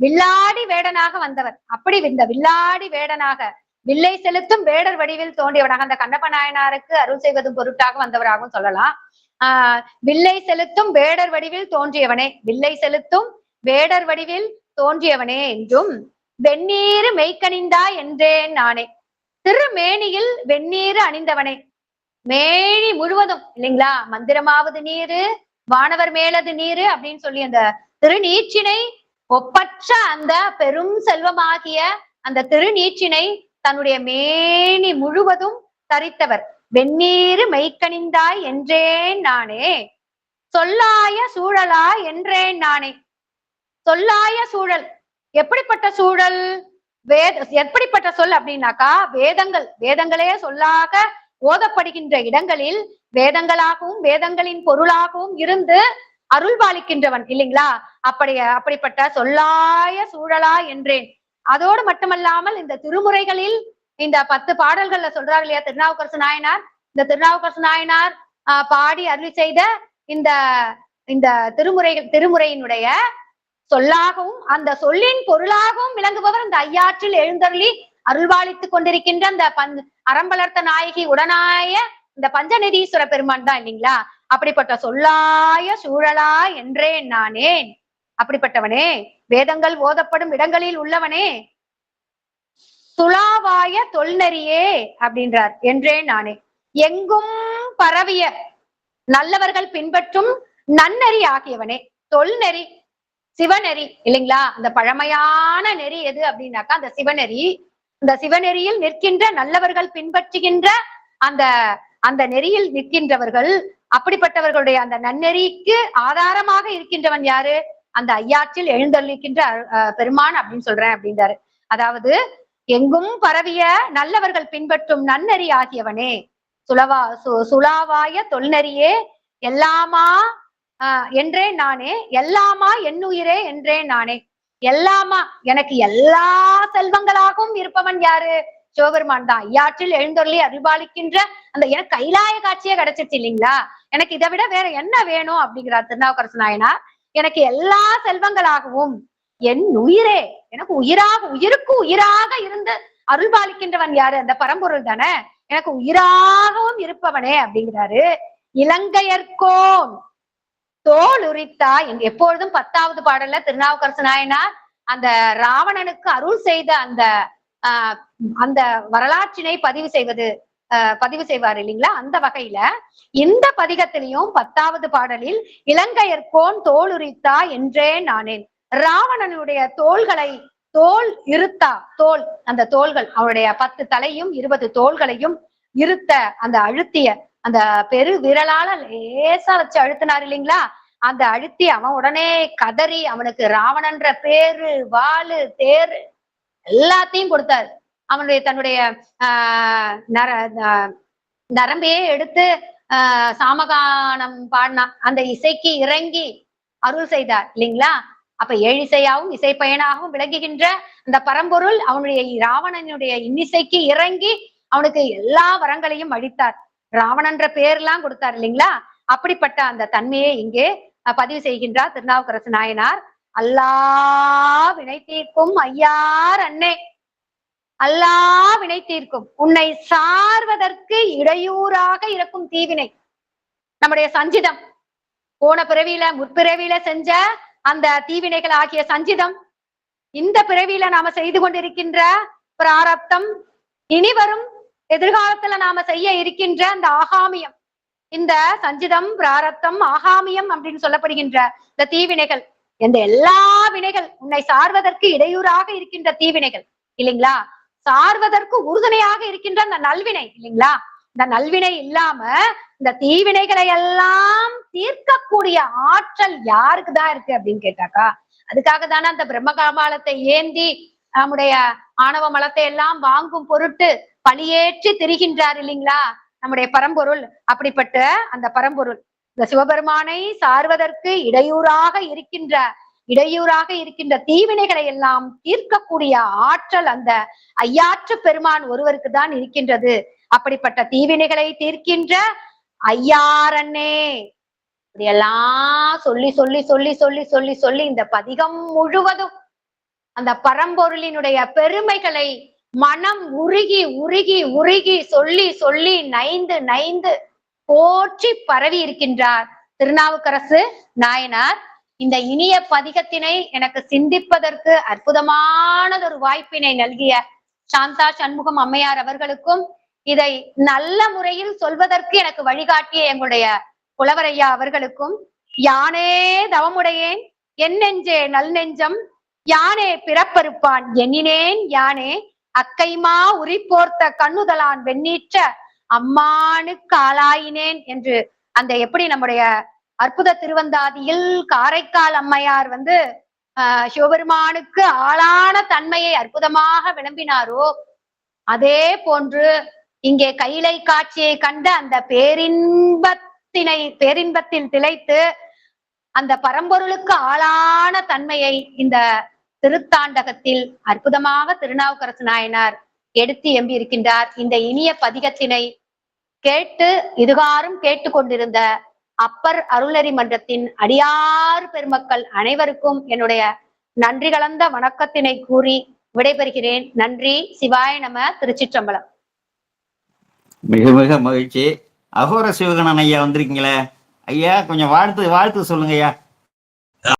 வில்லாடி வேடனாக வந்தவர். அப்படி இந்த வில்லாடி வேடனாக வில்லை செலுத்தும் வேடர் வடிவில் தோன்றியவனாக அந்த கண்ணப்ப நாயனாருக்கு அருள் செய்வதும் பொருட்டாக வந்தவராகவும் சொல்லலாம். வில்லை செலுத்தும் வேடர் வடிவில் தோன்றியவனே, வில்லை செலுத்தும் வேடர் வடிவில் தோன்றியவனே என்றும், வெந்நீரு மெய்க்கணிந்தா என்றேன் நானே. திருமேனியில் வெந்நீரு அணிந்தவனே, மேனி முழுவதும் இல்லைங்களா, மந்திரமாவது நீரு வானவர் மேலது நீரு அப்படின்னு சொல்லி அந்த திருநீற்றினை ஒப்பற்ற அந்த பெரும் செல்வமாகிய அந்த திருநீற்றினை தன்னுடைய மேனி முழுவதும் தரித்தவர். வெந்நீரு மெய்க்கணிந்தாய் என்றேன் நானே, சொல்லாய சூழலா என்றேன் நானே. சொல்லாய சூழல் எப்படிப்பட்ட சூழல், எப்படிப்பட்ட சொல் அப்படின்னாக்கா, வேதங்களே சொல்லாக ஓதப்படுகின்ற இடங்களில் வேதங்களாகவும் வேதங்களின் பொருளாகவும் இருந்து அருள்பாலிக்கின்றவன் இல்லைங்களா, அப்படிப்பட்ட சொல்லாய சூழலா என்றேன். அதோடு மட்டுமல்லாமல் இந்த திருமுறைகளில் இந்த 10 பாடல்கள்ல சொல்றாரு இல்லையா திருநாவுக்கரசு நாயனார், இந்த திருநாவுக்கரசு நாயனார் பாடி அருளி செய்த இந்த இந்த திருமுறையினுடைய சொல்லாகவும் அந்த சொல்லின் பொருளாகவும் விளங்குபவர் இந்த ஐயாற்றில் எழுந்தருளி அருள்வாளித்துக் கொண்டிருக்கின்ற அந்த அறம்பலர்த்த நாயகி உடனாய இந்த பஞ்சநதீஸ்வர பெருமான் தான் இல்லைங்களா. அப்படிப்பட்ட சொல்லாய சூழலா என்றேன் நானேன். அப்படிப்பட்டவனே, வேதங்கள் ஓதப்படும் இடங்களில் உள்ளவனே, சுலாவாய தொல்நெறியே அப்படின்றார். என்றேன் நானே, எங்கும் பரவிய நல்லவர்கள் பின்பற்றும் நன்னெறி ஆகியவனே. தொல்நெறி சிவநெறி இல்லைங்களா, அந்த பழமையான நெறி எது அப்படின்னாக்கா அந்த சிவநெறி. இந்த சிவநெறியில் நிற்கின்ற நல்லவர்கள் பின்பற்றுகின்ற அந்த அந்த நெறியில் நிற்கின்றவர்கள், அப்படிப்பட்டவர்களுடைய அந்த நன்னெறிக்கு ஆதாரமாக இருக்கின்றவன் யாரு, அந்த ஐயாற்றில் எழுந்தருளிக்கின்ற பெருமான் அப்படின்னு சொல்றேன் அப்படின்றாரு. அதாவது எங்கும் பரவிய நல்லவர்கள் பின்பற்றும் நன்னெறி ஆகியவனே, சுலாவாய தொல்நெறியே, எல்லாமா என்றேன் நானே, எல்லாமா என்னுயிரே என்றேன் நானே. எல்லாமா எனக்கு எல்லா செல்வங்களாகவும் இருப்பவன் யாரு, சிவபெருமான் தான். ஐயாற்றில் எழுந்தொருளி அருள்பாலிக்கின்ற அந்த எனக்கு கைலாய காட்சியே கிடைச்சிருச்சு இல்லைங்களா, எனக்கு இதை விட வேற என்ன வேணும் அப்படிங்கிறார் திருநாவுக்கரசு நாயனார். எனக்கு எல்லா செல்வங்களாகவும் என் உயிரே, எனக்கு உயிருக்கு உயிராக இருந்து அருள்பாலிக்கின்றவன் யாரு, அந்த பரம்பொருள் தானே, எனக்கு உயிராகவும் இருப்பவனே அப்படிங்கிறாரு. இலங்கையர்கோன் தோல் உரித்தா என்று எப்பொழுதும் 10வது பாடல்ல திருநாவுக்கரசு நாயனார் அந்த ராவணனுக்கு அருள் செய்த அந்த அந்த வரலாற்றினை பதிவு செய்வார் இல்லைங்களா. அந்த வகையில இந்த பதிகத்திலையும் 10வது பாடலில் இலங்கையர்கோன் தோல் உரித்தா என்றேன் நானேன். ராவணனுடைய தோல் இருத்தா, அந்த தோள்கள் அவருடைய 10 தலையும் 20 தோள்களையும் இருத்த அந்த அழுத்திய அந்த பெரு விரலால லேசா வச்சு அழுத்தினார் இல்லைங்களா. அந்த அழுத்தி அவன் உடனே கதறி அவனுக்கு ராவணன்ற பேரு வாளு தேரு எல்லாத்தையும் கொடுத்தாரு. அவனுடைய தன்னுடைய நரம்பையே எடுத்து சாமகானம் பாடினான். அந்த இசைக்கு இறங்கி அருள் செய்தார் இல்லைங்களா. அப்ப ஏழிசையாகவும் இசை பயனாகவும் விளங்குகின்ற அந்த பரம்பொருள் அவனுடைய ராவணனுடைய இன்னிசைக்கு இறங்கி அவனுக்கு எல்லா வரங்களையும் அளித்தார். ராவணன்ற பேர்லாம் கொடுத்தார் இல்லைங்களா. அப்படிப்பட்ட அந்த தன்மையை இங்கே பதிவு செய்கின்றார் திருநாவுக்கரசு நாயனார். அல்லா வினை தீர்க்கும் ஐயார் அன்னே, அல்லா வினை தீர்க்கும் உன்னை சார்வதற்கு இடையூறாக இருக்கும் தீவினை. நம்முடைய சஞ்சிதம் போன பிறவியில முற்பிறவியில செஞ்ச அந்த தீவினைகள் ஆகிய சஞ்சிதம், இந்த பிறவியில நாம செய்து கொண்டிருக்கின்ற பிராரப்தம், இனி வரும் எதிர்காலத்துல நாம செய்ய இருக்கின்ற அந்த ஆகாமியம், இந்த சஞ்சிதம் பிராரப்தம் ஆகாமியம் அப்படின்னு சொல்லப்படுகின்ற இந்த தீவினைகள், இந்த எல்லா வினைகள் உன்னை சார்வதற்கு இடையூறாக இருக்கின்ற தீவினைகள் இல்லைங்களா, சார்வதற்கு உறுதுணையாக இருக்கின்ற அந்த நல்வினை இல்லைங்களா. இந்த நல்வினை இல்லாம இந்த தீவினைகளை எல்லாம் தீர்க்கக்கூடிய ஆற்றல் யாருக்குதான் இருக்கு அப்படின்னு கேட்டாக்கா, அதுக்காக தானே அந்த பிரம்ம கபாலத்தை ஏந்தி நம்முடைய ஆணவ மலத்தை எல்லாம் வாங்கும் பொருட்டு பழியேற்றி திரிகின்றார் இல்லைங்களா நம்முடைய பரம்பொருள். அப்படிப்பட்ட அந்த பரம்பொருள் இந்த சிவபெருமானை சார்வதற்கு இடையூறாக இருக்கின்ற இடையூறாக இருக்கின்ற தீவினைகளை எல்லாம் தீர்க்கக்கூடிய ஆற்றல் அந்த ஐயாற்று பெருமான் ஒருவருக்கு தான் இருக்கின்றது. அப்படிப்பட்ட தீவினைகளை தீர்க்கின்ற ஐயாரண்ணே இப்படியெல்லாம் சொல்லி சொல்லி சொல்லி சொல்லி சொல்லி சொல்லி இந்த பதிகம் முழுவதும் அந்த பரம்பொருளினுடைய பெருமைகளை மனம் உருகி உருகி உருகி சொல்லி சொல்லி நைந்து நைந்து போற்றி பரவி இருக்கின்றார் திருநாவுக்கரசு நாயனார். இந்த இனிய பதிகத்தினை எனக்கு சிந்திப்பதற்கு அற்புதமானதொரு வாய்ப்பினை நல்கிய சாந்தா சண்முகம் அம்மையார் அவர்களுக்கும், இதை நல்ல முறையில் சொல்வதற்கு எனக்கு வழிகாட்டிய எங்களுடைய புலவரையா அவர்களுக்கும், யானே தவமுடையேன் என் நெஞ்சே நல் நெஞ்சம் யானே பிறப்பறுப்பான் எண்ணினேன் யானே அக்கைமா உரிப்போர்த்த கண்ணுதலான் வெண்ணீற்ற அம்மானுக்கு ஆளாயினேன் என்று அந்த எப்படி நம்முடைய அற்புத திருவந்தாதியில் காரைக்கால் அம்மையார் சிவபெருமானுக்கு ஆளான தன்மையை அற்புதமாக விளம்பினாரோ, அதே போன்று இங்கே கைலை காட்சியை கண்ட அந்த பேரின்பத்தில் திளைத்து அந்த பரம்பொருளுக்கு ஆளான தன்மையை இந்த திருத்தாண்டகத்தில் அற்புதமாக திருநாவுக்கரசு நாயனார் எடுத்து எம்பி இருக்கின்றார். இந்த இனிய பதிகத்தினை கேட்டு இதுகாரும் கேட்டுக்கொண்டிருந்த அப்பர் அருளறி மன்றத்தின் அடியார் பெருமக்கள் அனைவருக்கும் என்னுடைய நன்றி கலந்த வணக்கத்தினை கூறி விடைபெறுகிறேன். நன்றி. சிவாய நம. திருச்சிற்றம்பலம். மிக மிக மகிழ்ச்சி. அகோர சிவகணன் ஐயா வந்திருக்கீங்களே ஐயா, கொஞ்சம் வாழ்த்து சொல்லுங்க ஐயா.